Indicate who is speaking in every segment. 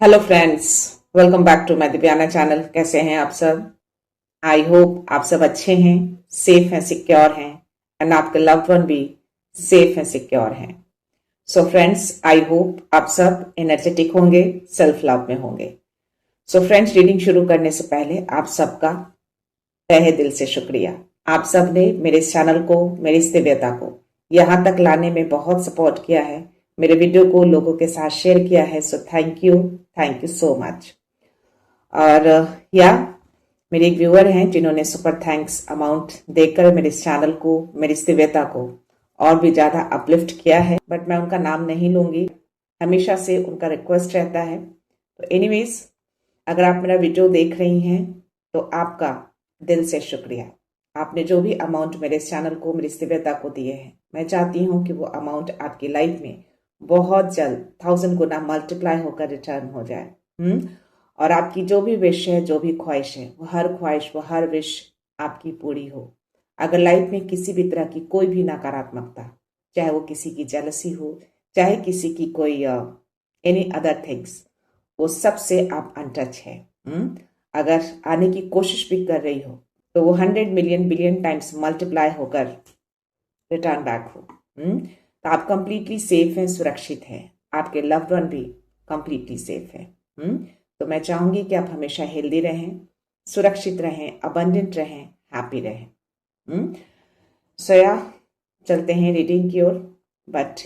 Speaker 1: Hello friends, welcome back to my Divyana channel. कैसे हैं आप सब? आई होप आप सब अच्छे हैं, सेफ हैं, सिक्योर हैं एंड आपके लव्ड वन भी सेफ हैं, सिक्योर हैं। सो फ्रेंड्स, आई होप आप सब एनर्जेटिक होंगे, सेल्फ लव में होंगे। सो फ्रेंड्स, रीडिंग शुरू करने से पहले आप सबका तहे दिल से शुक्रिया। आप सब ने मेरे इस चैनल को, मेरी इस दिव्यता को यहाँ तक लाने में बहुत सपोर्ट किया है, मेरे वीडियो को लोगों के साथ शेयर किया है। So thank you so much. और या मेरे एक व्यूअर हैं जिन्होंने सुपर थैंक्स अमाउंट देकर मेरे इस चैनल को, मेरी इस दिव्यता को और भी ज्यादा अपलिफ्ट किया है, बट मैं उनका नाम नहीं लूंगी, हमेशा से उनका रिक्वेस्ट रहता है। तो एनीवेज, अगर आप मेरा वीडियो देख रही हैं तो आपका दिल से शुक्रिया। आपने जो भी अमाउंट मेरे इस चैनल को, मेरी इस दिव्यता को दिए हैं, मैं चाहती हूँ कि वो अमाउंट आपकी लाइफ में बहुत जल्द 1000 गुना मल्टीप्लाई होकर रिटर्न हो जाए। और आपकी जो भी विश है, जो भी ख्वाहिश है, वो हर ख्वाहिश, वो हर विश आपकी पूरी हो। अगर लाइफ में किसी भी तरह की कोई भी नकारात्मकता, चाहे वो किसी की जेलसी हो, चाहे किसी की कोई एनी अदर थिंग्स, वो सबसे आप अनटच है। अगर आने की कोशिश भी कर रही हो तो वो 100 मिलियन बिलियन टाइम्स मल्टीप्लाई होकर रिटर्न बैक हो। तो आप कंप्लीटली सेफ हैं, सुरक्षित हैं, आपके लव्ड वन भी कंप्लीटली सेफ है। तो मैं चाहूंगी कि आप हमेशा हेल्दी रहें, सुरक्षित रहें, अबंडेंट रहें, हैप्पी रहें। सोया, चलते हैं रीडिंग की ओर। बट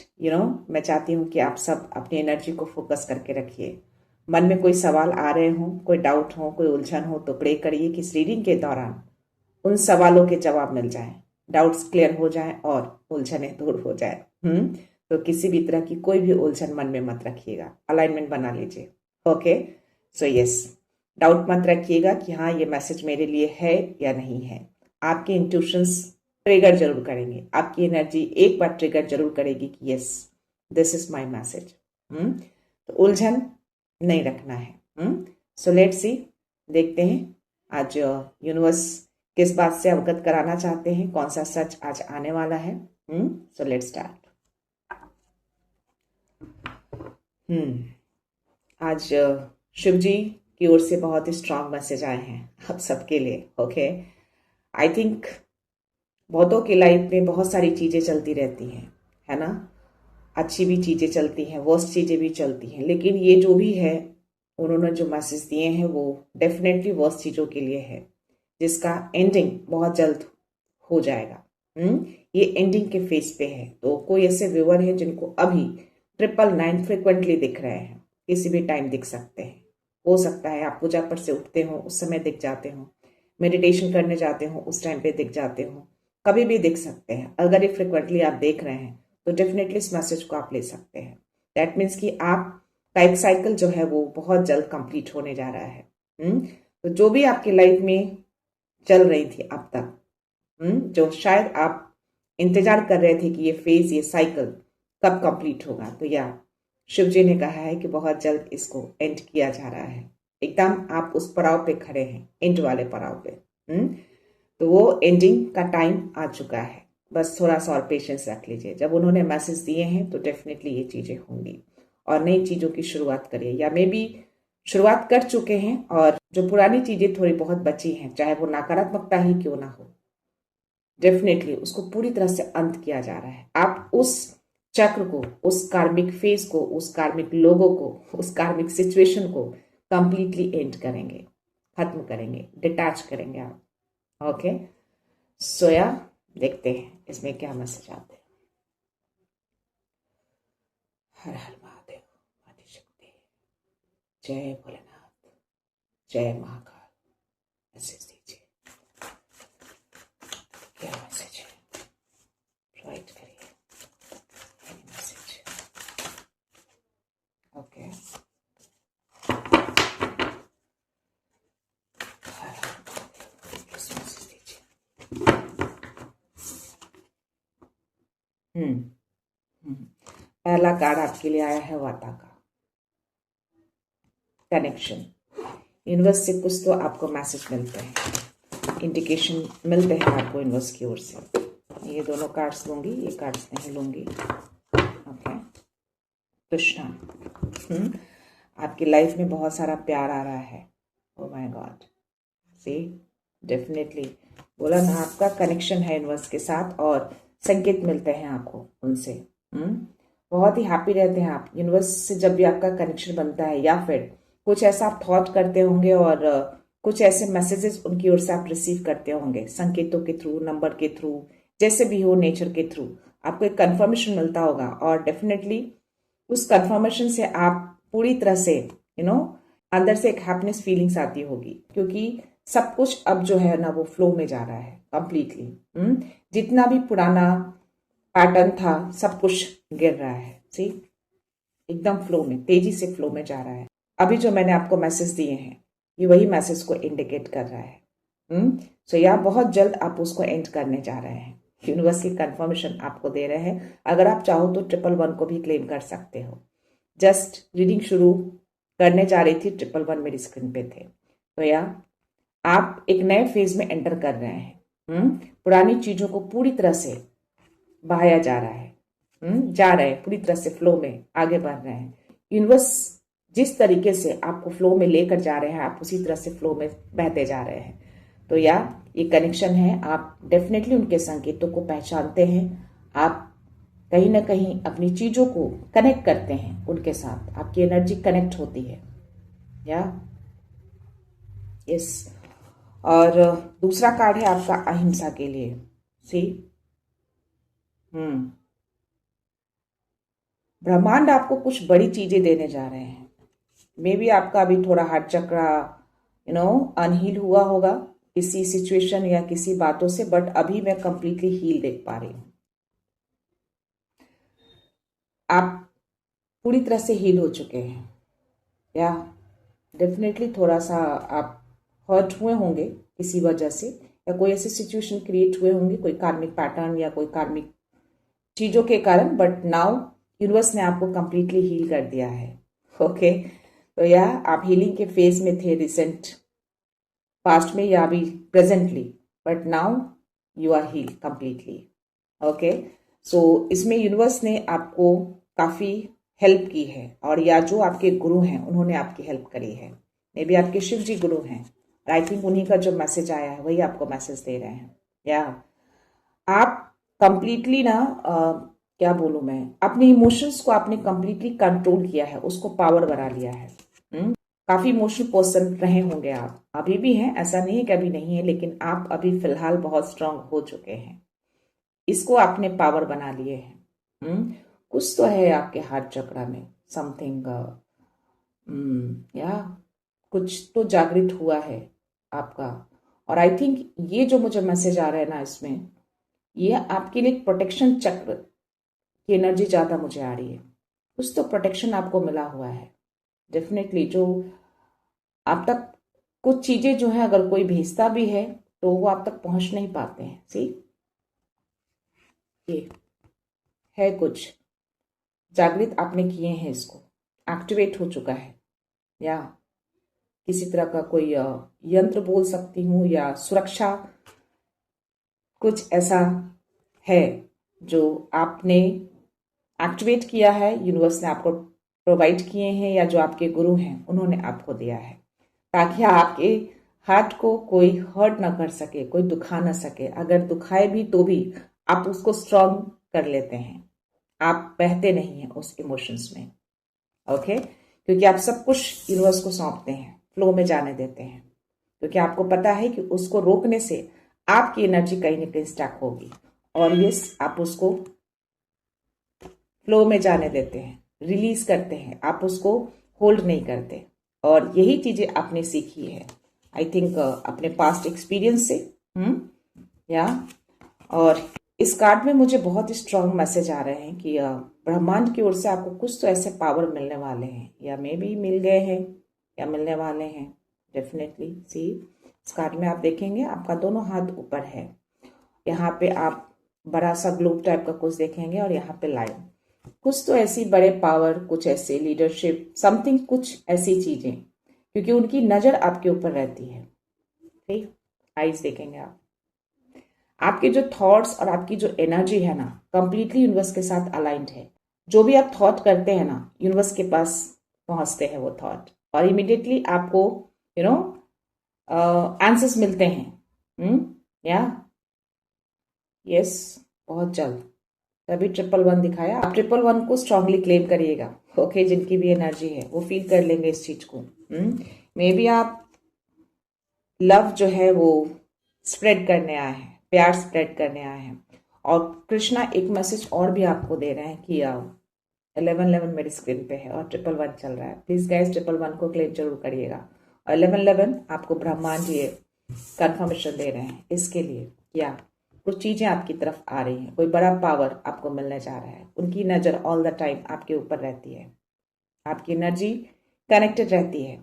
Speaker 1: मैं चाहती हूँ कि आप सब अपनी एनर्जी को फोकस करके रखिए। मन में कोई सवाल आ रहे हो, कोई डाउट हो, कोई उलझन हो, तो प्रे करिए कि इस रीडिंग के दौरान उन सवालों के जवाब मिल जाएं, डाउट्स क्लियर हो जाएं और उलझने दूर हो जाए। तो किसी भी तरह की कोई भी उलझन मन में मत रखिएगा, अलाइनमेंट बना लीजिए। ओके, सो यस, डाउट मत रखिएगा कि हाँ ये मैसेज मेरे लिए है या नहीं है। आपके इंट्यूशंस ट्रिगर जरूर करेंगे, आपकी एनर्जी एक बार ट्रिगर जरूर करेगी कि yes, this is my message. तो उलझन नहीं रखना है। सो लेट्स सी, देखते हैं आज यूनिवर्स किस बात से अवगत कराना चाहते हैं, कौन सा सच आज आने वाला है। So let's start. आज शिव जी की ओर से बहुत ही स्ट्रांग मैसेज आए हैं आप सबके लिए। ओके, आई थिंक बहुतों की लाइफ में बहुत सारी चीजें चलती रहती हैं, है ना। अच्छी भी चीजें चलती हैं, वर्स्ट चीजें भी चलती हैं, लेकिन ये जो भी है, उन्होंने जो मैसेज दिए हैं वो डेफिनेटली वर्स्ट चीजों के लिए है, जिसका एंडिंग बहुत जल्द हो जाएगा। ये एंडिंग के फेस पे है। तो कोई ऐसे व्यूअर हैं जिनको अभी 999 फ्रिक्वेंटली दिख रहे हैं, किसी भी टाइम दिख सकते हैं। हो सकता है आप पूजा पर से उठते हो उस समय दिख जाते हो, मेडिटेशन करने जाते हो उस टाइम पे दिख जाते हो, कभी भी दिख सकते हैं। अगर ये फ्रिक्वेंटली आप देख रहे हैं तो डेफिनेटली इस मैसेज को आप ले सकते हैं। दैट मीन्स कि आपका एक साइकिल जो है वो बहुत जल्द कंप्लीट होने जा रहा है। तो जो भी आपकी लाइफ में चल रही थी अब तक, जो शायद आप इंतजार कर रहे थे कि ये फेज, ये साइकिल कब कंप्लीट होगा, तो या शिव जी ने कहा है कि बहुत जल्द इसको एंड किया जा रहा है। एकदम आप उस पड़ाव पे खड़े हैं, एंड वाले पड़ाव पे। तो वो एंडिंग का टाइम आ चुका है, बस थोड़ा सा और पेशेंस रख लीजिए। जब उन्होंने मैसेज दिए हैं तो डेफिनेटली ये चीजें होंगी और नई चीजों की शुरुआत करिए, या मे बी शुरुआत कर चुके हैं और जो पुरानी चीजें थोड़ी बहुत बची हैं, चाहे वो नकारात्मकता ही क्यों ना हो, डेफिनेटली उसको पूरी तरह से अंत किया जा रहा है। आप उस चक्र को, उस कार्मिक फेज को, उस कार्मिक लोगों को, उस कार्मिक सिचुएशन को कंप्लीटली एंड करेंगे, खत्म करेंगे, डिटैच करेंगे आप। ओके, सोया, देखते हैं इसमें क्या मैसेज आते हैं। हर हर महादेव, आदिशक्ति, जय भोलेनाथ, जय महाकाल। मैसेज दीजिए, क्या मैसेज है, राइट करिए मैसेज। ओके, मैसेज दीजिए। पहला कार्ड आपके लिए आया है वाता का कनेक्शन। यूनिवर्स से कुछ तो आपको मैसेज मिलते हैं, इंडिकेशन मिलते हैं आपको यूनिवर्स की ओर से। ये दोनों कार्ड्स लूंगी, ये कार्ड्स नहीं लूंगी। ओके, कृष्णा, आपकी लाइफ में बहुत सारा प्यार आ रहा है। Oh my God, see definitely बोला ना, आपका कनेक्शन है यूनिवर्स के साथ और संकेत मिलते हैं आपको उनसे। बहुत ही हैप्पी रहते हैं आप यूनिवर्स से जब भी आपका कनेक्शन बनता है, या फिर कुछ ऐसा आप थॉट करते होंगे और कुछ ऐसे मैसेजेस उनकी ओर से आप रिसीव करते होंगे, संकेतों के थ्रू, नंबर के थ्रू, जैसे भी हो, नेचर के थ्रू आपको एक कंफर्मेशन मिलता होगा। और डेफिनेटली उस कंफर्मेशन से आप पूरी तरह से अंदर से एक हैप्पीनेस फीलिंग्स आती होगी, क्योंकि सब कुछ अब जो है ना वो फ्लो में जा रहा है कंप्लीटली। जितना भी पुराना पैटर्न था सब कुछ गिर रहा है, सी एकदम फ्लो में, तेजी से फ्लो में जा रहा है। अभी जो मैंने आपको मैसेज दिए हैं ये वही मैसेज को इंडिकेट कर रहा है। सो या बहुत जल्द आप उसको एंड करने जा रहे हैं। यूनिवर्स की कंफर्मेशन आपको दे रहे हैं। अगर आप चाहो तो 111 को भी क्लेम कर सकते हो। जस्ट रीडिंग शुरू करने जा रही थी, 111 मेरी स्क्रीन पे थे। तो या आप एक नए फेज में एंटर कर रहे हैं। पुरानी चीजों को पूरी तरह से बहाया जा रहा है, जा रहे हैं पूरी तरह से फ्लो में आगे बढ़ रहे हैं। यूनिवर्स जिस तरीके से आपको फ्लो में लेकर जा रहे हैं, आप उसी तरह से फ्लो में बहते जा रहे हैं। तो या ये कनेक्शन है, आप डेफिनेटली उनके संकेतों को पहचानते हैं। आप कहीं ना कहीं अपनी चीजों को कनेक्ट करते हैं उनके साथ, आपकी एनर्जी कनेक्ट होती है। या यस, और दूसरा कार्ड है आपका अहिंसा के लिए। सी ब्रह्मांड आपको कुछ बड़ी चीजें देने जा रहे हैं। मे बी आपका अभी थोड़ा हार्ट चक्र अनहील हुआ होगा किसी सिचुएशन या किसी बातों से, बट अभी मैं कंप्लीटली हील देख पा रही हूं। आप पूरी तरह से हील हो चुके हैं। या डेफिनेटली थोड़ा सा आप हर्ट हुए होंगे किसी वजह से, या कोई ऐसी सिचुएशन क्रिएट हुए होंगे, कोई कार्मिक पैटर्न या कोई कार्मिक चीजों के कारण, बट नाउ यूनिवर्स ने आपको कंप्लीटली हील कर दिया है। ओके, तो या आप हीलिंग के फेज में थे रिसेंट पास्ट में या अभी presently, but now you are heal completely. Okay, so इसमें यूनिवर्स ने आपको काफी हेल्प की है, और या जो आपके गुरु हैं उन्होंने आपकी हेल्प करी है। मे बी आपके शिव जी गुरु हैं। आई थिंक उन्हीं का जो मैसेज आया है वही आपको मैसेज दे रहे हैं। या आप कंप्लीटली ना क्या बोलूं मैं, अपने इमोशंस को आपने कंप्लीटली कंट्रोल किया है, उसको पावर बना लिया है। काफी इमोशनल पर्सन रहे होंगे आप, अभी भी हैं, ऐसा नहीं है कि अभी नहीं है, लेकिन आप अभी फिलहाल बहुत स्ट्रांग हो चुके हैं। इसको आपने पावर बना लिए हैं। कुछ तो है आपके हार्ट चक्र में, समथिंग या कुछ तो जागृत हुआ है आपका। और आई थिंक ये जो मुझे मैसेज आ रहा है ना, इसमें ये आपके लिए प्रोटेक्शन चक्र की एनर्जी ज्यादा मुझे आ रही है। कुछ तो प्रोटेक्शन आपको मिला हुआ है डेफिनेटली, जो आप तक कुछ चीजें जो है अगर कोई भेजता भी है तो वो आप तक पहुंच नहीं पाते हैं। सी ये है कुछ जागृत आपने किए हैं, इसको एक्टिवेट हो चुका है। या किसी तरह का कोई यंत्र बोल सकती हूँ, या सुरक्षा कुछ ऐसा है जो आपने एक्टिवेट किया है, यूनिवर्स ने आपको प्रोवाइड किए हैं, या जो आपके गुरु हैं उन्होंने आपको दिया है, ताकि आपके हार्ट को कोई हर्ट ना कर सके, कोई दुखा ना सके। अगर दुखाए भी तो भी आप उसको स्ट्रॉन्ग कर लेते हैं, आप बहते नहीं हैं उस इमोशंस में। ओके, क्योंकि आप सब कुछ यूनिवर्स को सौंपते हैं, फ्लो में जाने देते हैं, क्योंकि आपको पता है कि उसको रोकने से आपकी एनर्जी कहीं ना कहीं स्टक होगी। और यस, आप उसको फ्लो में जाने देते हैं, रिलीज करते हैं, आप उसको होल्ड नहीं करते। और यही चीजें आपने सीखी है आई थिंक अपने पास्ट एक्सपीरियंस से। या और इस कार्ड में मुझे बहुत स्ट्रांग मैसेज आ रहे हैं कि ब्रह्मांड की ओर से आपको कुछ तो ऐसे पावर मिलने वाले हैं, या मे बी मिल गए हैं या मिलने वाले हैं डेफिनेटली। सी इस कार्ड में आप देखेंगे आपका दोनों हाथ ऊपर है, यहाँ पे आप बड़ा सा ग्लोब टाइप का कुछ देखेंगे, और यहाँ पे लाइन। कुछ तो ऐसी बड़े पावर, कुछ ऐसे लीडरशिप, समथिंग, कुछ ऐसी चीजें, क्योंकि उनकी नजर आपके ऊपर रहती है। ठीक, आइज देखेंगे आप, आपके जो थॉट्स और आपकी जो एनर्जी है ना कंप्लीटली यूनिवर्स के साथ अलाइंड है। जो भी आप थॉट करते हैं ना, यूनिवर्स के पास पहुंचते हैं वो थॉट, और इमिडिएटली आपको आंसर्स मिलते हैं। या यस, बहुत जल्द। तभी 111 दिखाया। आप 111 को स्ट्रांगली क्लेम करिएगा। ओके, जिनकी भी एनर्जी है वो फील कर लेंगे इस चीज को। मे बी आप लव जो है वो स्प्रेड करने आए हैं, प्यार स्प्रेड करने आए हैं। और कृष्णा एक मैसेज और भी आपको दे रहे हैं कि 1111 मेरी स्क्रीन पे है और 111 चल रहा है। प्लीज गाइस 111 को क्लेम जरूर करिएगा। और 1111 आपको ब्रह्मांड जी कंफर्मेशन दे रहे हैं इसके लिए, या कुछ चीजें आपकी तरफ आ रही हैं, कोई बड़ा पावर आपको मिलने जा रहा है। उनकी नजर ऑल द टाइम आपके ऊपर रहती है, आपकी एनर्जी कनेक्टेड रहती है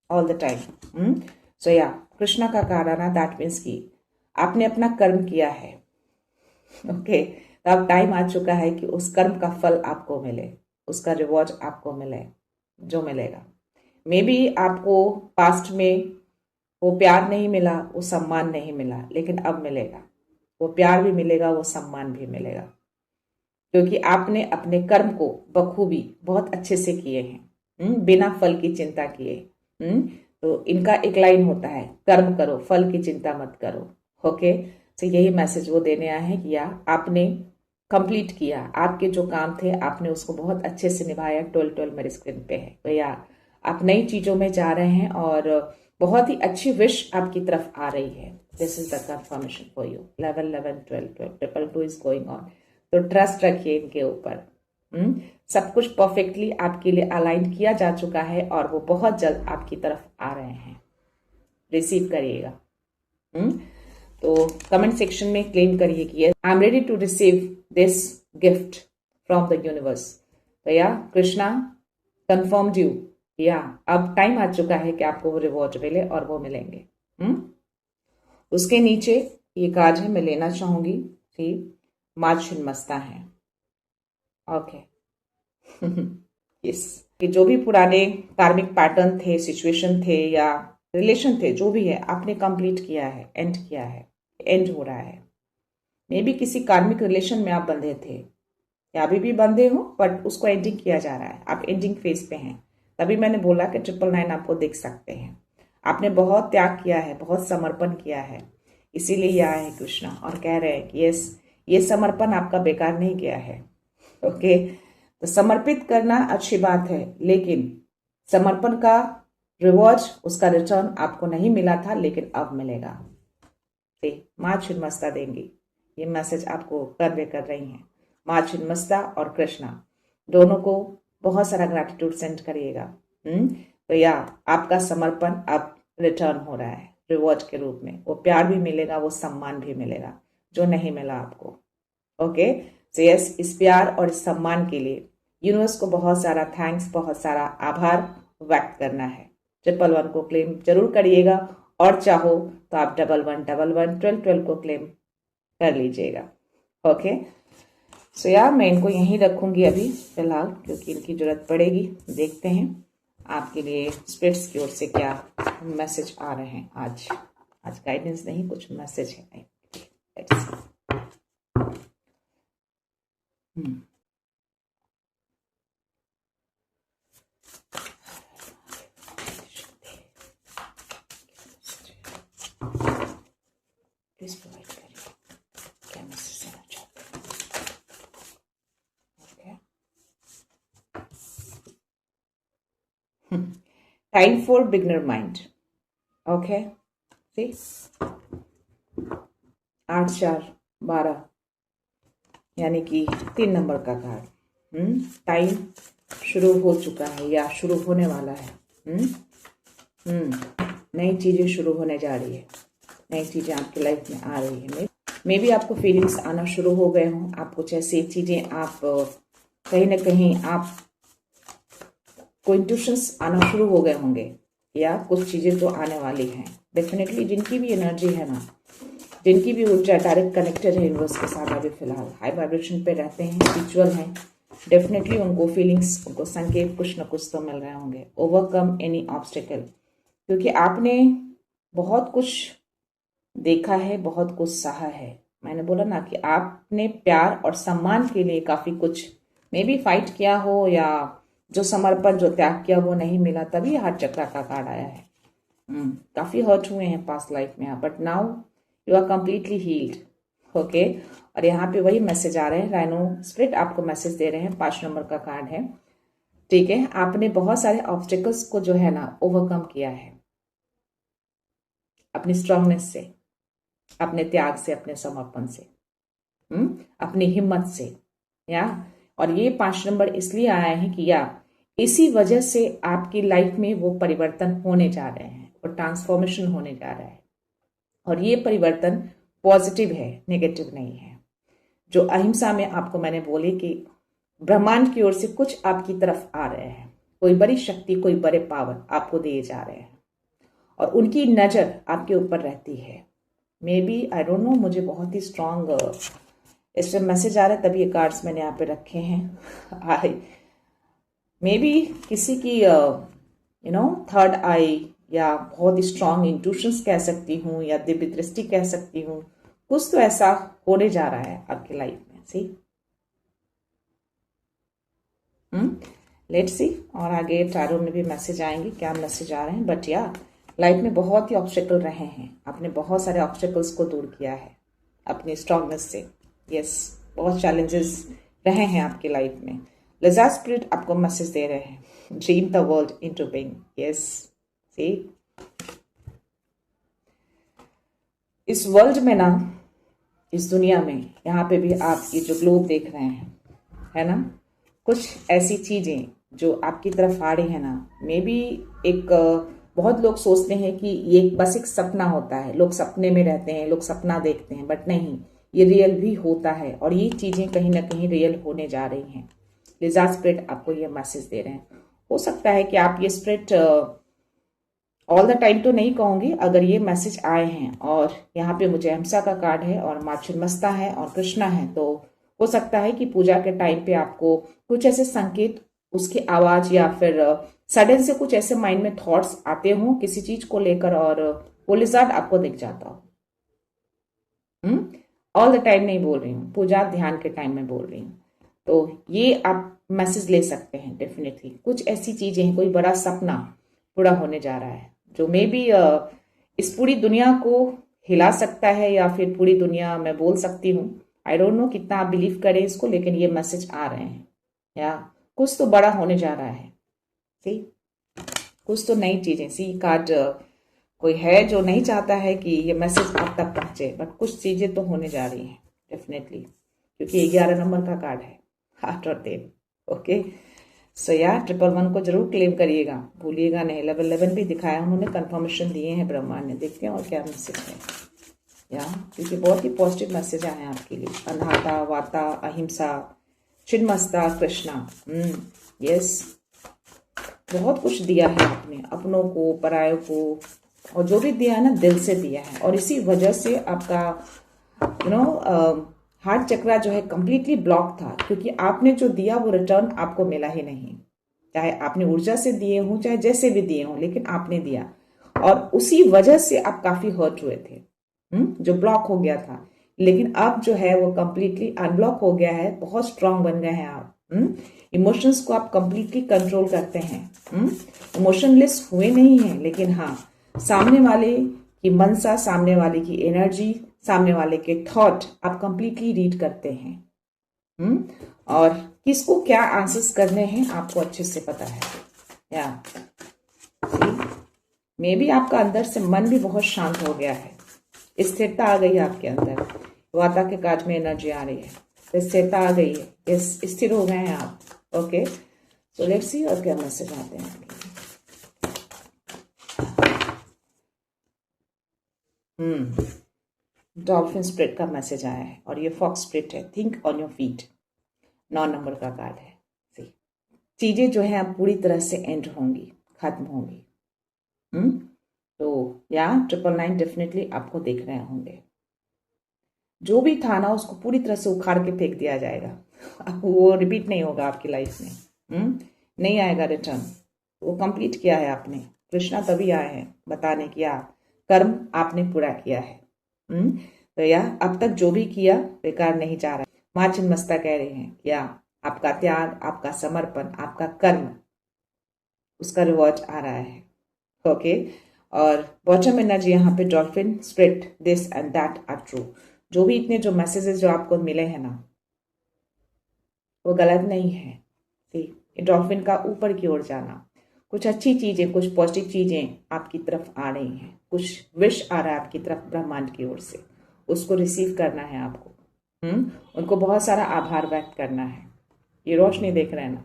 Speaker 1: ऑल द टाइम। सो या कृष्णा का कारण दैट मीन्स कि आपने अपना कर्म किया है। ओके, तो अब टाइम आ चुका है कि उस कर्म का फल आपको मिले, उसका रिवॉर्ड आपको मिले, जो मिलेगा। मे बी आपको पास्ट में वो प्यार नहीं मिला, वो सम्मान नहीं मिला, लेकिन अब मिलेगा। वो प्यार भी मिलेगा, वो सम्मान भी मिलेगा, क्योंकि आपने अपने कर्म को बखूबी बहुत अच्छे से किए हैं, बिना फल की चिंता किए। तो इनका एक लाइन होता है, कर्म करो फल की चिंता मत करो। ओके, तो यही मैसेज वो देने आए हैं कि आपने कंप्लीट किया, आपके जो काम थे आपने उसको बहुत अच्छे से निभाया। 12 मेरे स्क्रीन पे है। तो आप नई चीजों में जा रहे हैं और बहुत ही अच्छी विश आपकी तरफ आ रही है। This is the confirmation for you. 11 11 12 12 222 is going on. तो ट्रस्ट रखिए इनके ऊपर। सब कुछ परफेक्टली आपके लिए अलाइन किया जा चुका है और वो बहुत जल्द आपकी तरफ आ रहे हैं। रिसीव करिएगा। तो कमेंट सेक्शन में क्लेम करिए कि I am ready to receive this gift from the universe. तो कृष्णा कंफर्म्ड यू, अब टाइम आ चुका है कि आपको वो रिवॉर्ड मिले और वो मिलेंगे। उसके नीचे ये कार्ड है, मैं लेना चाहूंगी कि माँ छिन्नमस्ता है। ओके यस, कि जो भी पुराने कार्मिक पैटर्न थे, सिचुएशन थे या रिलेशन थे, जो भी है आपने कंप्लीट किया है, एंड किया है, एंड हो रहा है। मे बी किसी कार्मिक रिलेशन में आप बंधे थे या अभी भी बंधे हो, बट उसको एंडिंग किया जा रहा है, आप एंडिंग फेज पे हैं। तभी मैंने बोला कि 999 आपको देख सकते हैं। आपने बहुत त्याग किया है, बहुत समर्पण किया है, इसीलिए ये आए हैं कृष्णा और कह रहे हैं कि यस, ये समर्पण आपका बेकार नहीं गया है। ओके, तो समर्पित करना अच्छी बात है, लेकिन समर्पण का रिवॉर्ड, उसका रिटर्न आपको नहीं मिला था, लेकिन अब मिलेगा। माँ छिन्नमस्ता देंगी, ये मैसेज आपको कन्वे कर रही हैं। माँ छिन्नमस्ता और कृष्णा दोनों को बहुत सारा ग्रैटिट्यूड सेंड करिएगा। तो आपका समर्पण अब रिटर्न हो रहा है रिवॉर्ड के रूप में। वो प्यार भी मिलेगा, वो सम्मान भी मिलेगा जो नहीं मिला आपको। ओके, सो यस, इस प्यार और इस सम्मान के लिए यूनिवर्स को बहुत सारा थैंक्स, बहुत सारा आभार व्यक्त करना है। 111 को क्लेम जरूर करिएगा, और चाहो तो आप 1111 12 12 को क्लेम कर लीजिएगा। ओके, सो मैं इनको यहीं रखूंगी अभी फिलहाल, क्योंकि इनकी जरूरत पड़ेगी। देखते हैं आपके लिए स्पिरिट्स की ओर से क्या मैसेज आ रहे हैं। आज गाइडेंस नहीं, कुछ मैसेज है। प्लीज प्रोवाइड करिए क्या मैसेज देना चाहते हैं। Okay, time for beginner mind. Okay, see 8 4 12 यानी कि 3 नंबर का कार्ड। टाइम शुरू हो चुका है या शुरू होने वाला है। नई चीजें शुरू होने जा रही है, नई चीजें आपकी लाइफ में आ रही है। मे बी आपको फीलिंग्स आना शुरू हो गए हों, आप कुछ ऐसी चीजें, आप कहीं ना कहीं आप को इंट्यूशंस आना शुरू हो गए होंगे, या कुछ चीजें तो आने वाली हैं डेफिनेटली। जिनकी भी एनर्जी है ना, जिनकी भी ऊर्जा डायरेक्ट कनेक्टेड है यूनिवर्स के साथ, अभी फिलहाल हाई वाइब्रेशन पे रहते हैं, स्पिरिचुअल हैं, डेफिनेटली उनको फीलिंग्स, उनको संकेत कुछ न कुछ तो मिल रहे होंगे। ओवरकम एनी ऑब्स्टिकल, क्योंकि आपने बहुत कुछ देखा है, बहुत कुछ सहा है। मैंने बोला ना कि आपने प्यार और सम्मान के लिए काफी कुछ मे बी फाइट किया हो, या जो समर्पण, जो त्याग किया वो नहीं मिला, तभी हार्ट चक्र का कार्ड आया है। काफी हर्ट हुए हैं पास्ट लाइफ में, but now you are completely healed. Okay, और यहाँ पे वही मैसेज आ रहे हैं, राइनो स्पिरिट आपको मैसेज दे रहे हैं, 5 नंबर का कार्ड है। ठीक है, आपने बहुत सारे ऑब्स्टिकल्स को जो है ना ओवरकम किया है अपनी स्ट्रांगनेस से, अपने त्याग से, अपने समर्पण से, अपनी हिम्मत से, या और ये 5 नंबर इसलिए आया है कि या इसी वजह से आपकी लाइफ में वो परिवर्तन होने जा रहे हैं, और ट्रांसफॉर्मेशन होने जा रहा है, और ये परिवर्तन पॉजिटिव है, नेगेटिव नहीं है। जो अहिंसा में आपको मैंने बोली कि ब्रह्मांड की ओर से कुछ आपकी तरफ आ रहे हैं, कोई बड़ी शक्ति, कोई बड़े पावर आपको दिए जा रहे हैं, और उनकी नजर आपके ऊपर रहती है। Maybe I don't know, मुझे बहुत ही स्ट्रांग इसमें मैसेज आ रहा है, तभी ये कार्ड्स मैंने यहाँ पे रखे हैं। आई मे बी किसी की थर्ड आई, या बहुत ही स्ट्रांग इंट्यूशंस कह सकती हूँ, या दिव्य दृष्टि कह सकती हूँ, कुछ तो ऐसा होने जा रहा है आपकी लाइफ में। सी लेट्स सी, और आगे टैरो में भी मैसेज आएंगे, क्या मैसेज आ रहे हैं। बट या लाइफ में बहुत ही ऑब्स्टेकल रहे हैं, आपने बहुत सारे ऑब्स्टेकल्स को दूर किया है अपनी स्ट्रांगनेस से। यस, बहुत चैलेंजेस रहे हैं आपकी लाइफ में। लिज़ार्ड स्पिरिट आपको मैसेज दे रहे हैं, dream the world into being. Yes, see इस वर्ल्ड में ना, इस दुनिया में, यहाँ पे भी आप ये जो ग्लोब देख रहे हैं, है ना, कुछ ऐसी चीजें जो आपकी तरफ आ रही है ना, मे बी एक बहुत लोग सोचते हैं कि ये बस एक सपना होता है, लोग सपने में रहते हैं, लोग सपना देखते हैं, बट नहीं, ये रियल भी होता है, और ये चीजें कहीं ना कहीं रियल होने जा रही हैं। लिज़ार्ड स्पिरिट आपको ये मैसेज दे रहे हैं। हो सकता है कि आप ये स्पिरिट ऑल द टाइम तो नहीं कहूंगी, अगर ये मैसेज आए हैं, और यहाँ पे मुझे अहिंसा का कार्ड है, और माँ छिन्नमस्ता है, और कृष्णा है, तो हो सकता है कि पूजा के टाइम पे आपको कुछ ऐसे संकेत, उसकी आवाज, या फिर सडन से कुछ ऐसे माइंड में थॉट्स आते हों किसी चीज को लेकर, और वो लिज़ार्ड आपको दिख जाता हो। ऑल द टाइम नहीं बोल रही हूँ, पूजा ध्यान के टाइम में बोल रही हूँ। तो ये आप मैसेज ले सकते हैं डेफिनेटली। कुछ ऐसी चीजें हैं, कोई बड़ा सपना पूरा होने जा रहा है, जो मे बी इस पूरी दुनिया को हिला सकता है, या फिर पूरी दुनिया, मैं बोल सकती हूँ, आई डोंट नो कितना आप बिलीव करें इसको, लेकिन ये मैसेज आ रहे हैं, या कुछ तो बड़ा होने जा रहा है। सी कुछ तो नई चीजें, सी कार्ड कोई है जो नहीं चाहता है कि ये मैसेज आप तक पहुंचे, बट कुछ चीजें तो होने जा रही हैं डेफिनेटली, क्योंकि 11 नंबर का कार्ड है, हार्ट और देव। ओके, सो यार 111 को जरूर क्लेम करिएगा, भूलिएगा नहीं। लेवल 11 भी दिखाया, उन्होंने कंफर्मेशन दिए हैं ब्रह्मांड ने। देखते हैं और क्या मैसेज है, या क्योंकि बहुत ही पॉजिटिव मैसेज आए हैं आपके लिए। अनाहता, वार्ता, अहिंसा, छिन्नमस्ता, कृष्णा। यस, बहुत कुछ दिया है आपने, अपनों को, परायों को, और जो भी दिया है ना, दिल से दिया है, और इसी वजह से आपका हार्ट चक्रा जो है कंप्लीटली ब्लॉक था, क्योंकि आपने जो दिया वो रिटर्न आपको मिला ही नहीं। चाहे आपने ऊर्जा से दिए हों, चाहे जैसे भी दिए हों, लेकिन आपने दिया, और उसी वजह से आप काफी हर्ट हुए थे, जो ब्लॉक हो गया था। लेकिन अब जो है वो कंप्लीटली अनब्लॉक हो गया है, बहुत स्ट्रांग बन गए हैं आप। इमोशंस को आप कंप्लीटली कंट्रोल करते हैं, इमोशनलेस हुए नहीं हैं, लेकिन हाँ, सामने वाले की मनसा, सामने वाले की एनर्जी, सामने वाले के थॉट आप कंप्लीटली रीड करते हैं, और किसको क्या आंसर्स करने हैं आपको अच्छे से पता है। या मे बी आपका अंदर से मन भी बहुत शांत हो गया है, स्थिरता आ गई है आपके अंदर। वाता के कार्ड में एनर्जी आ रही है, स्थिरता आ गई है, स्थिर हो गए हैं आप। ओके, सो लेट्स सी और क्या मैसेज आते हैं। डॉल्फिन स्पिरिट का मैसेज आया है, और ये फॉक्स स्पिरिट है, think on your feet. 9 number का कार्ड है। चीजें जो है अब पूरी तरह से एंड होंगी, खत्म होंगी। तो या 999 डेफिनेटली आपको देख रहे होंगे। जो भी था ना, उसको पूरी तरह से उखाड़ के फेंक दिया जाएगा, वो रिपीट नहीं होगा आपकी लाइफ में, नहीं आएगा रिटर्न। वो कंप्लीट किया है आपने। कृष्णा तभी आए हैं बताने की कर्म आपने पूरा किया है। तो यह अब तक जो भी किया बेकार नहीं जा रहा। माँ छिन्नमस्ता कह रहे हैं, या आपका त्याग, आपका समर्पण, आपका कर्म उसका रिवॉर्ड आ रहा है। ओके और बॉटम एनर्जी यहाँ पे dolphin spirit this and that are true. जो भी इतने जो मैसेजेस जो आपको मिले हैं ना वो गलत नहीं है। डॉल्फिन का ऊपर की ओर जाना, कुछ अच्छी चीजें, कुछ पॉजिटिव चीजें आपकी तरफ आ रही हैं, कुछ विश आ रहा है आपकी तरफ ब्रह्मांड की ओर से, उसको रिसीव करना है आपको। उनको बहुत सारा आभार व्यक्त करना है। ये रोशनी देख रहे हैं ना,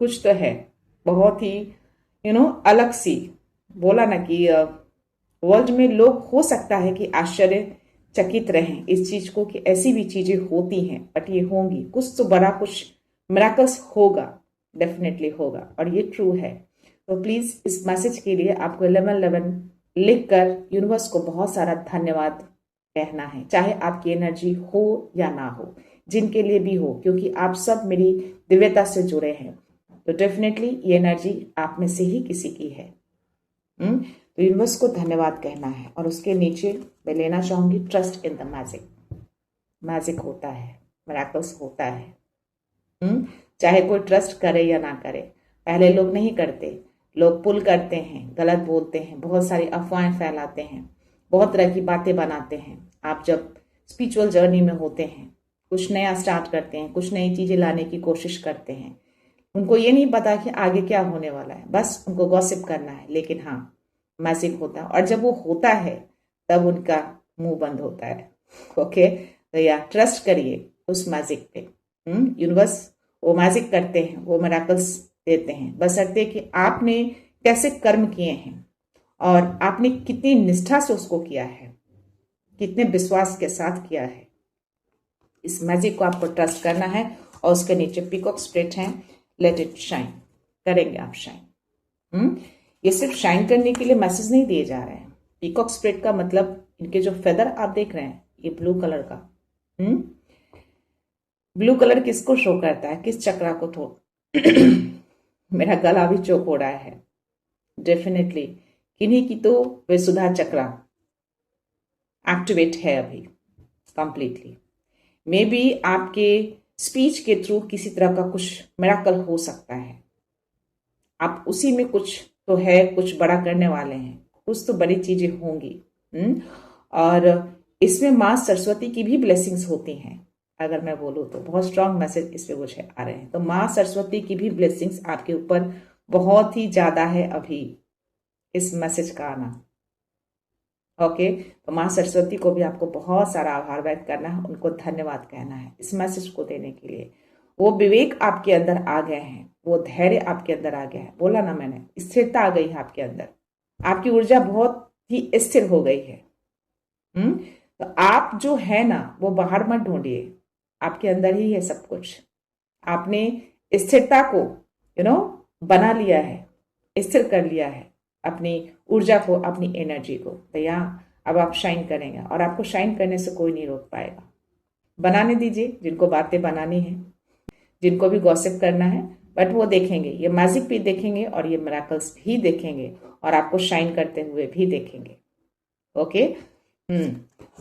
Speaker 1: कुछ तो है बहुत ही अलग सी। बोला ना कि वर्ल्ड में लोग हो सकता है कि आश्चर्यचकित रहें इस चीज को कि ऐसी भी चीजें होती हैं, बट ये होंगी, कुछ तो बड़ा कुछ मिराकल्स होगा, डेफिनेटली होगा और ये ट्रू है। तो प्लीज इस मैसेज के लिए आपको 1111 लिखकर यूनिवर्स को बहुत सारा धन्यवाद कहना है, चाहे आपकी एनर्जी हो या ना हो, जिनके लिए भी हो, क्योंकि आप सब मेरी दिव्यता से जुड़े हैं। तो डेफिनेटली ये एनर्जी आप में से ही किसी की है। तो यूनिवर्स को धन्यवाद कहना है और उसके नीचे मैं लेना चाहूंगी trust in the magic. Magic होता है, मिरेकल्स होता है। चाहे कोई ट्रस्ट करे या ना करे। पहले लोग नहीं करते, लोग पुल करते हैं, गलत बोलते हैं, बहुत सारी अफवाहें फैलाते हैं, बहुत तरह की बातें बनाते हैं। आप जब स्पिरिचुअल जर्नी में होते हैं, कुछ नया स्टार्ट करते हैं, कुछ नई चीजें लाने की कोशिश करते हैं, उनको ये नहीं पता कि आगे क्या होने वाला है, बस उनको गॉसिप करना है। लेकिन हाँ, मैजिक होता है और जब वो होता है तब उनका मुंह बंद होता है। ओके तो या ट्रस्ट करिए उस मैजिक पे। यूनिवर्स वो मैजिक करते हैं, वो मिरेकल्स देते हैं, बशर्ते कि आपने कैसे कर्म किए हैं और आपने कितनी निष्ठा से उसको किया है, कितने विश्वास के साथ किया है। इस मैजिक को आपको ट्रस्ट करना है और उसके नीचे पीकॉक स्प्रिट है, लेट इट शाइन। करेंगे आप शाइन। ये सिर्फ शाइन करने के लिए मैसेज नहीं दिए जा रहे हैं। पीकॉक स्प्रिट का मतलब इनके जो फेदर आप देख रहे हैं, ये ब्लू कलर का। ब्लू कलर किसको शो करता है, किस चक्रा को? मेरा गला भी चौक हो रहा है। डेफिनेटली किन्हीं की तो विशुद्धा चक्रा एक्टिवेट है अभी कंप्लीटली। मे बी आपके स्पीच के थ्रू किसी तरह का कुछ मिरेकल हो सकता है। आप उसी में कुछ तो है, कुछ बड़ा करने वाले हैं, कुछ तो बड़ी चीजें होंगी। और इसमें माँ सरस्वती की भी ब्लेसिंग्स होती हैं। अगर मैं बोलूँ तो बहुत स्ट्रांग मैसेज इस पे मुझे आ रहे हैं। तो माँ सरस्वती की भी ब्लेसिंग्स आपके ऊपर बहुत ही ज्यादा है अभी इस मैसेज का आना। ओके तो माँ सरस्वती को भी आपको बहुत सारा आभार व्यक्त करना है, उनको धन्यवाद कहना है इस मैसेज को देने के लिए। वो विवेक आपके अंदर आ गए हैं, वो धैर्य आपके अंदर आ गया है। बोला ना मैंने, स्थिरता आ गई है आपके अंदर, आपकी ऊर्जा बहुत ही स्थिर हो गई है। तो आप जो है ना वो बाहर मत ढूंढिए, आपके अंदर ही है सब कुछ। आपने स्थिरता को बना लिया है, स्थिर कर लिया है अपनी ऊर्जा को, अपनी एनर्जी को। तो यहाँ अब आप शाइन करेंगे और आपको शाइन करने से कोई नहीं रोक पाएगा। बनाने दीजिए जिनको बातें बनानी है, जिनको भी गॉसिप करना है, बट वो देखेंगे, ये मैजिक भी देखेंगे और ये मिरेकल्स भी देखेंगे और आपको शाइन करते हुए भी देखेंगे। ओके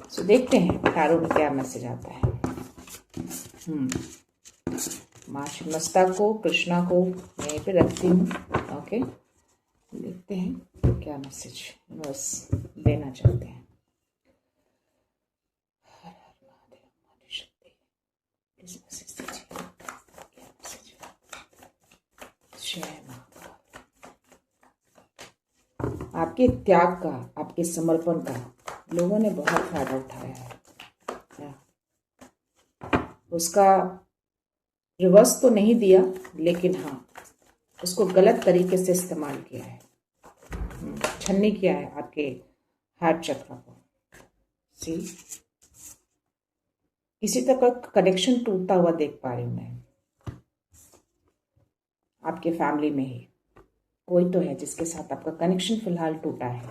Speaker 1: सो देखते हैं टैरो में क्या मैसेज आता है। माँ शिवमस्ता को, कृष्णा को मैं यहीं पे रखती हूँ। ओके देखते हैं क्या मैसेज बस देना चाहते हैं। इस मैसेज दीजिए, क्या मैसेज? जय माँ। आपके त्याग का, आपके समर्पण का लोगों ने बहुत फायदा उठाया है। उसका रिवर्स तो नहीं दिया, लेकिन हाँ उसको गलत तरीके से इस्तेमाल किया है, छन्नी किया है आपके हार्ट चक्र को। सी किसी तरह का कनेक्शन टूटता हुआ देख पा रही हूं मैं। आपके फैमिली में ही कोई तो है जिसके साथ आपका कनेक्शन फिलहाल टूटा है।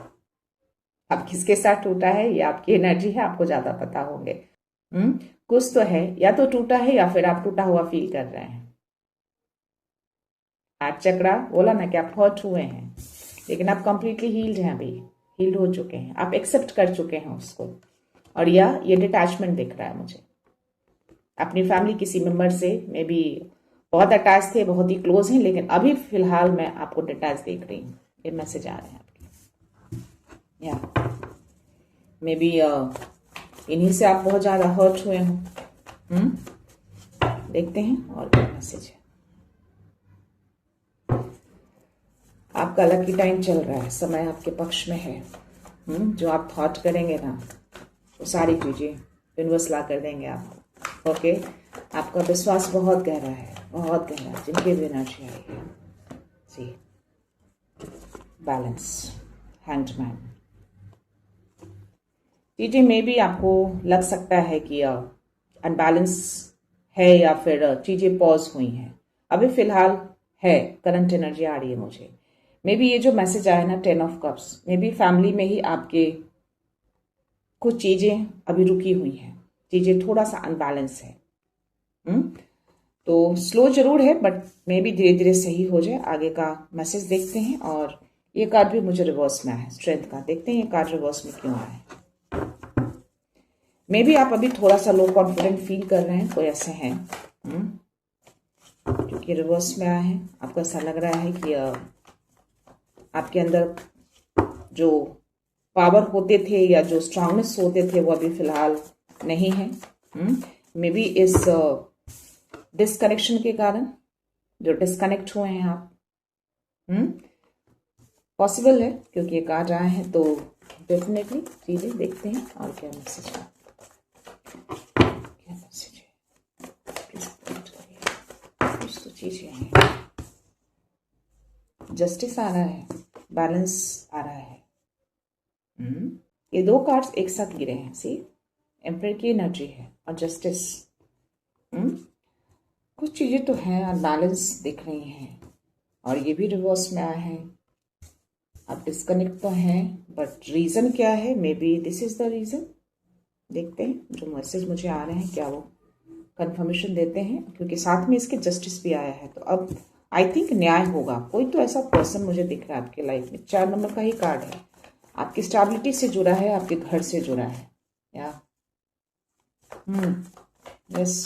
Speaker 1: अब किसके साथ टूटा है ये आपकी एनर्जी है, आपको ज्यादा पता होंगे। कुछ तो है, या तो टूटा है या फिर आप टूटा हुआ फील कर रहे हैं। हार्ट चक्रा बोला ना कि आप हर्ट हुए हैं, लेकिन आप कंप्लीटली हील्ड हैं, अभी हील्ड हो चुके हैं, आप एक्सेप्ट कर चुके हैं उसको। और ये डिटैचमेंट दिख रहा है मुझे अपनी फैमिली किसी मेंबर से, मे बी बहुत अटैच थे, बहुत ही क्लोज हैं, लेकिन अभी फिलहाल मैं आपको डिटैच देख रही हूँ। ये मैसेज आ रहे हैं आपके, या मे बी इन्हीं से आप बहुत ज़्यादा हर्ट हुए हों। देखते हैं और क्या मैसेज है। आपका लकी टाइम चल रहा है, समय आपके पक्ष में है। जो आप थॉट करेंगे ना, वो सारी चीज़ें यूनिवर्स ला कर देंगे आपको। ओके, आपका विश्वास बहुत गहरा है, बहुत गहरा, जिनके भी एनर्जी आई है। सी बैलेंस, हैंडमैन। चीज़ें में भी आपको लग सकता है कि अनबैलेंस है या फिर चीज़ें पॉज हुई हैं। अभी फिलहाल है, करंट एनर्जी आ रही है मुझे। मे बी ये जो मैसेज आया ना, 10 of cups, may be family में ही आपके कुछ चीज़ें अभी रुकी हुई हैं, चीज़ें थोड़ा सा अनबैलेंस है। तो स्लो जरूर है, बट मे बी धीरे धीरे सही हो जाए। आगे का मैसेज देखते हैं। और ये कार्ड भी मुझे रिवर्स में आया है, स्ट्रेंथ का। देखते हैं ये कार्ड रिवर्स में क्यों आया है। मे बी आप अभी थोड़ा सा लो कॉन्फिडेंट फील कर रहे हैं, कोई ऐसे हैं क्योंकि रिवर्स में आया है। आपको ऐसा लग रहा है कि आपके अंदर जो पावर होते थे या जो स्ट्रांगनेस होते थे वो अभी फिलहाल नहीं है। मे बी इस डिस्कनेक्शन के कारण जो डिस्कनेक्ट हुए हैं आप, पॉसिबल है, क्योंकि ये कार्ड आए हैं। तो डेफिनेटली चीजें देखते हैं और क्या मैसेज है। क्या मैसेज है, प्लीज करिए। कुछ तो चीजें हैं। जस्टिस आ रहा है, बैलेंस आ रहा है। ये दो कार्ड्स एक साथ गिरे हैं। सी, एम्परर की एनर्जी है और जस्टिस। कुछ चीजें तो हैं अनबैलेंस दिख रही हैं, और ये भी रिवर्स में आए हैं। आप डिस्कनेक्ट तो हैं, बट रीजन क्या है? Maybe this is the reason. देखते हैं जो मैसेज मुझे आ रहे हैं, क्या वो कंफर्मेशन देते हैं, क्योंकि साथ में इसके जस्टिस भी आया है। तो अब आई थिंक न्याय होगा। कोई तो ऐसा पर्सन मुझे दिख रहा है आपकी लाइफ में। 4 नंबर का ही कार्ड है, आपकी स्टेबिलिटी से जुड़ा है, आपके घर से जुड़ा है। या यस,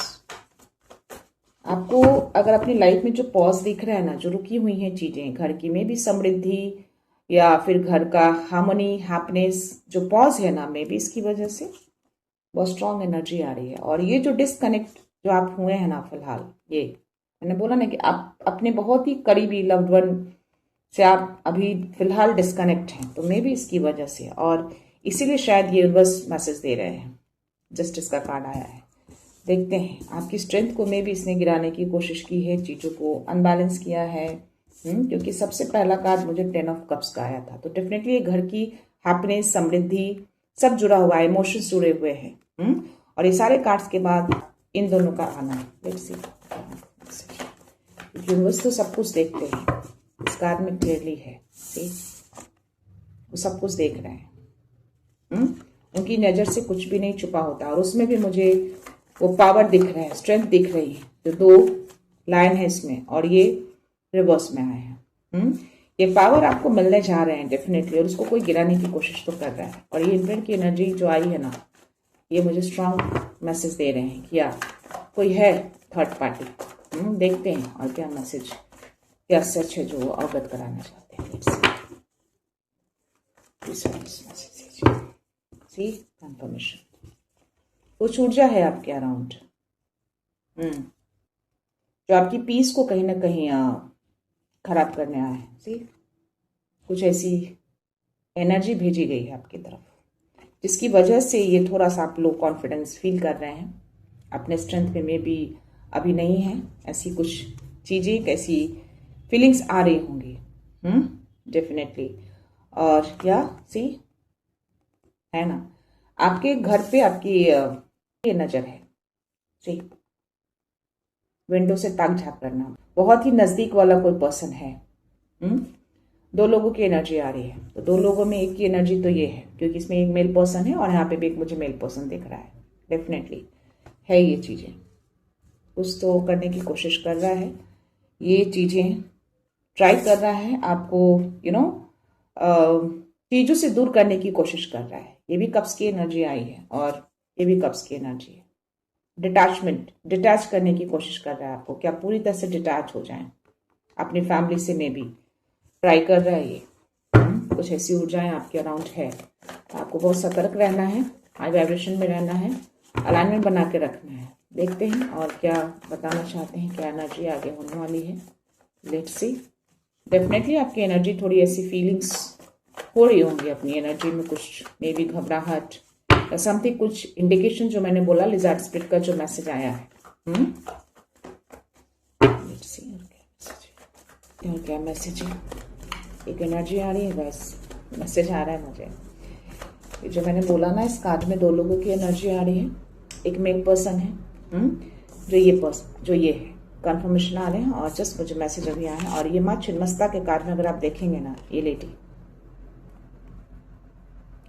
Speaker 1: आपको अगर अपनी लाइफ में जो पॉज दिख रहा है ना, जो रुकी हुई हैं चीजें, घर की में भी समृद्धि या फिर घर का हार्मनी, हैप्पीनेस, जो पॉज है ना, मे बी इसकी वजह से बहुत स्ट्रांग एनर्जी आ रही है। और ये जो डिस्कनेक्ट जो आप हुए हैं ना फिलहाल, ये मैंने बोला ना कि आप अपने बहुत ही करीबी लव्ड वन से आप अभी फिलहाल डिस्कनेक्ट हैं, तो मे बी इसकी वजह से। और इसीलिए शायद ये यूनिवर्स मैसेज दे रहे हैं। जस्टिस का कार्ड आया है। देखते हैं आपकी स्ट्रेंथ को मे भी इसने गिराने की कोशिश की है, चीज़ों को अनबैलेंस किया है। क्योंकि सबसे पहला कार्ड मुझे 10 ऑफ कप्स का आया था। तो डेफिनेटली ये घर की हैप्पीनेस, समृद्धि सब जुड़ा हुआ है, इमोशंस जुड़े हुए हैं। और ये सारे कार्ड्स के बाद इन दोनों का आना है। लेट्स सी, यूनिवर्स तो सब कुछ देखते हैं, इस कार्ड में क्लियरली है। वो सब कुछ देख रहे हैं। उनकी नज़र से कुछ भी नहीं छुपा होता। और उसमें भी मुझे वो पावर दिख रहा है, स्ट्रेंथ दिख रही है। जो 2 लाइन है इसमें, और ये रिवर्स में आए हैं। ये पावर आपको मिलने जा रहे हैं डेफिनेटली, और उसको कोई गिराने की कोशिश तो कर रहा है। और ये इम्प्रिंट की एनर्जी जो आई है ना, ये मुझे स्ट्रांग मैसेज दे रहे हैं कि या कोई है थर्ड पार्टी। देखते हैं और क्या मैसेज, क्या सच है जो अवगत कराना चाहते हैं। सी कंफर्मेशन, कुछ ऊर्जा है आपके अराउंड, जो आपकी पीस को कहीं ना कहीं खराब करने आया है। सी, कुछ ऐसी एनर्जी भेजी गई है आपकी तरफ, जिसकी वजह से ये थोड़ा सा आप लो कॉन्फिडेंस फील कर रहे हैं। अपने स्ट्रेंथ में भी अभी नहीं है। ऐसी कुछ चीजें, कैसी फीलिंग्स आ रही होंगी डेफिनेटली। और क्या सी है ना, आपके घर पे आपकी ये नजर है। सी, विंडो से ताक झाँक करना, बहुत ही नजदीक वाला कोई पर्सन है। 2 लोगों की एनर्जी आ रही है। तो 2 लोगों में एक की एनर्जी तो ये है, क्योंकि इसमें एक मेल पर्सन है और यहाँ पे भी एक मुझे मेल पर्सन दिख रहा है। डेफिनेटली है ये चीजें, कुछ तो करने की कोशिश कर रहा है, ये चीजें ट्राई कर रहा है आपको, चीजों से दूर करने की कोशिश कर रहा है। ये भी कप्स की एनर्जी आई है और ये भी कप्स की एनर्जी है। डिटैच करने की कोशिश कर रहा है आपको, क्या पूरी तरह से डिटैच हो जाए अपनी फैमिली से। में भी ट्राई कर रहा है ये। कुछ ऐसी ऊर्जाएं आपके अराउंड है, आपको बहुत सतर्क रहना है, हाई वाइब्रेशन में रहना है, अलाइनमेंट बना के रखना है। देखते हैं और क्या बताना चाहते हैं, क्या एनर्जी आगे होने वाली है। Let's see. डेफिनेटली आपकी एनर्जी थोड़ी ऐसी फीलिंग्स हो रही होंगी, अपनी एनर्जी में कुछ मे बी घबराहट या समथिंग, कुछ इंडिकेशन जो मैंने बोला लिजार्ड स्पिरिट का जो मैसेज आया है। लेट्स सी और क्या मैसेज है। एक एनर्जी आ रही है बस, मैसेज आ रहा है मुझे। ये जो मैंने बोला ना, इस कार्ड में 2 लोगों की एनर्जी आ रही है। एक में एक पर्सन है, जो ये है, कंफर्मेशन आ रहे हैं और जस्ट मुझे मैसेज अभी आया है। और ये माँ छिन्नमस्ता के कार्ड में अगर आप देखेंगे ना, ये लेडी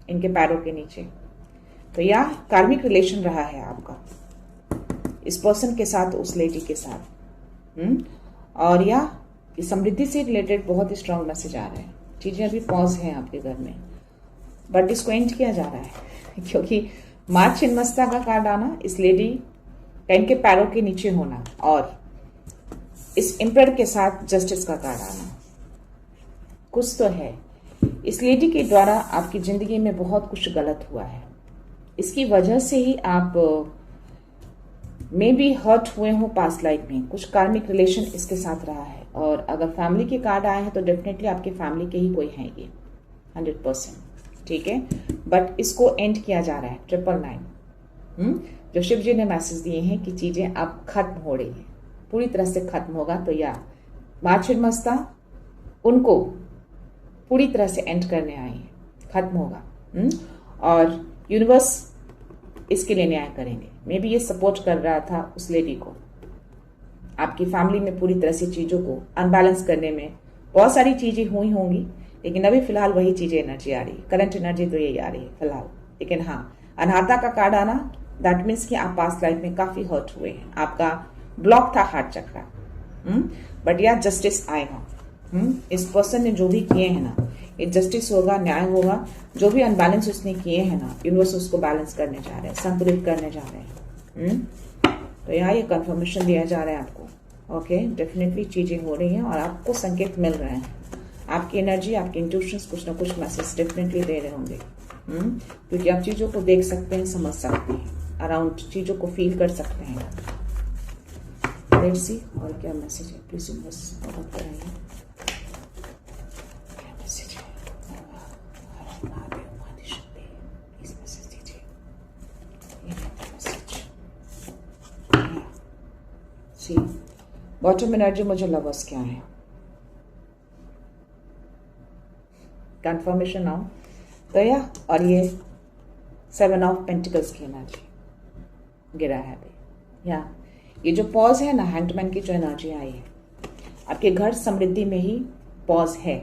Speaker 1: इनके पैरों के नीचे, तो यह कार्मिक रिलेशन रहा है आपका इस पर्सन के साथ, उस लेडी के साथ। और या समृद्धि से रिलेटेड बहुत ही स्ट्रांग मैसेज आ रहे हैं। चीजें अभी पॉज हैं आपके घर में, बट इसको एंड किया जा रहा है क्योंकि माँ छिन्नमस्ता का कार्ड आना, इस लेडी का इनके पैरों के नीचे होना और इस एम्परर के साथ जस्टिस का कार्ड आना, कुछ तो है। इस लेडी के द्वारा आपकी जिंदगी में बहुत कुछ गलत हुआ है, इसकी वजह से ही आप में भी हर्ट हुए हो पास्ट लाइफ में, कुछ कार्मिक रिलेशन इसके साथ रहा है। और अगर फैमिली के कार्ड आए हैं तो डेफिनेटली आपके फैमिली के ही कोई है ये, 100%, ठीक है। बट इसको एंड किया जा रहा है 999। जो शिव जी ने मैसेज दिए हैं कि चीजें अब खत्म हो रही है, पूरी तरह से खत्म होगा। तो या माँ छिन्नमस्ता उनको पूरी तरह से एंड करने आई है, खत्म होगा। और यूनिवर्स इसके लिए न्याय करेंगे। मे बी ये सपोर्ट कर रहा था उस लेडी को, आपकी फैमिली में पूरी तरह से चीजों को अनबैलेंस करने में बहुत सारी चीजें हुई होंगी, लेकिन अभी फिलहाल वही चीजें एनर्जी आ रही है, करंट एनर्जी तो यही आ रही है फिलहाल। लेकिन हाँ, अनाहता का कार्ड आना, दैट मीन्स कि आप पास्ट लाइफ में काफी हर्ट हुए हैं, आपका ब्लॉक था हार्ट चक्रा। बट यार जस्टिस आएगा। इस पर्सन ने जो भी किए हैं ना, ये जस्टिस होगा, न्याय होगा। जो भी अनबैलेंस उसने किए हैं ना, यूनिवर्स उसको बैलेंस करने जा रहे हैं, संतुलित करने जा रहे हैं। तो यहाँ ये कंफर्मेशन दिया जा रहा है आपको। ओके, डेफिनेटली चीजें हो रही हैं और आपको संकेत मिल रहे हैं। आपकी एनर्जी, आपके इंट्यूशंस कुछ ना कुछ मैसेज डेफिनेटली दे रहे होंगे, क्योंकि आप चीजों को देख सकते हैं, समझ सकते हैं, अराउंड चीजों को फील कर सकते हैं। लेट्स सी और क्या मैसेज है, प्लीज यूनिवर्स बहुत कराइए। क्या मैसेज है? प्लीज मैसेज दीजिए। सी बॉटम एनर्जी मुझे लवर्स क्या है, कंफर्मेशन आओ तो या। और ये 7 ऑफ पेंटिकल्स की एनर्जी गिरा है अभी। या ये जो पॉज है ना, हैंडमैन की जो एनर्जी आई है, आपके घर समृद्धि में ही पॉज है,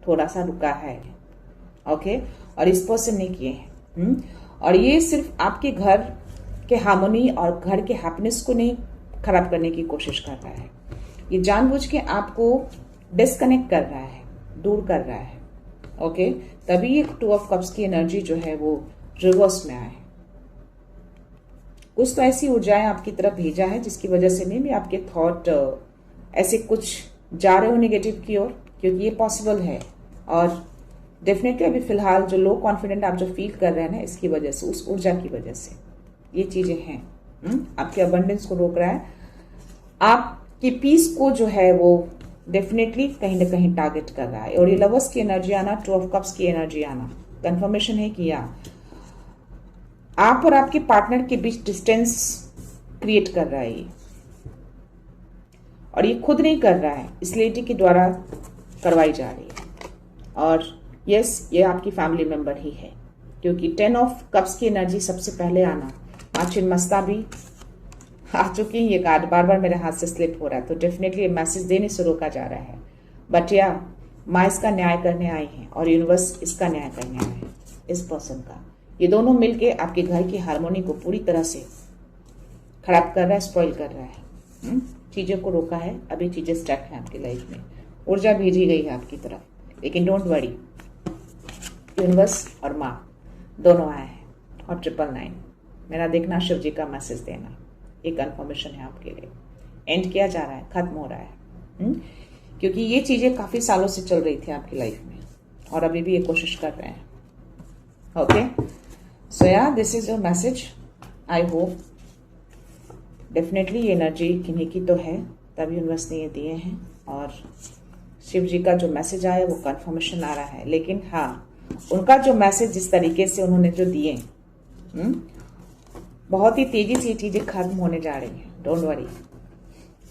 Speaker 1: थोड़ा सा रुका है। ओके, और इस पर्सन ने किए हैं। और ये सिर्फ आपके घर के हार्मोनी और घर के हैप्पीनेस को नहीं खराब करने की कोशिश कर रहा है, ये जानबूझ के आपको डिस्कनेक्ट कर रहा है, दूर कर रहा है। ओके, तभी ये 2 ऑफ कप्स की एनर्जी जो है वो रिवर्स में आए। कुछ तो ऐसी ऊर्जाएं आपकी तरफ भेजा है जिसकी वजह से में भी आपके थॉट ऐसे कुछ जा रहे हो नेगेटिव की ओर, क्योंकि ये पॉसिबल है। और डेफिनेटली अभी फिलहाल जो लो कॉन्फिडेंट आप जो फील कर रहे हैं ना, इसकी वजह से, उस ऊर्जा की वजह से ये चीजें हैं। आपके अबंडेंस को रोक रहा है, आपकी पीस को जो है वो डेफिनेटली कहीं ना कहीं टारगेट कर रहा है। और ये लवर्स की एनर्जी आना, 2 ऑफ कप्स की एनर्जी आना, कंफर्मेशन है कि आप और आपके पार्टनर के बीच डिस्टेंस क्रिएट कर रहा है ये। और ये खुद नहीं कर रहा है, इस लेडी के द्वारा करवाई जा रही है। और यस, ये आपकी फैमिली मेंबर ही है, क्योंकि 10 ऑफ कप्स की एनर्जी सबसे पहले आना, माँ छिन्नमस्ता भी आ चुकी है। ये कार्ड बार बार मेरे हाथ से स्लिप हो रहा है, तो डेफिनेटली मैसेज देने से रोका जा रहा है। बट या माँ इसका न्याय करने आई है और यूनिवर्स इसका न्याय करने आया है, इस पर्सन का। ये दोनों मिलके आपके घर की हार्मोनी को पूरी तरह से खराब कर रहा है, स्पॉइल कर रहा है। चीजों को रोका है, अभी चीजें स्टक है आपकी लाइफ में, ऊर्जा भेजी गई है आपकी तरफ। लेकिन डोंट वरी, यूनिवर्स और माँ दोनों आए हैं। और 999 मेरा देखना, शिव जी का मैसेज देना। एक कंफर्मेशन है आपके लिए। एंड किया जा रहा है, खत्म हो रहा है। क्योंकि ये चीजें काफी सालों से चल रही थी आपकी लाइफ में और अभी भी ये कोशिश कर रहे हैं। ओके, सो या this is your message. I hope definitely ये एनर्जी किन्हीं की तो है, तभी यूनिवर्स ने ये दिए हैं। और शिव जी का जो मैसेज आया वो कंफर्मेशन आ रहा है। लेकिन हाँ, उनका जो मैसेज जिस तरीके से उन्होंने जो दिए, बहुत ही तेजी से ये चीजें खत्म होने जा रही हैं। डोंट वरी,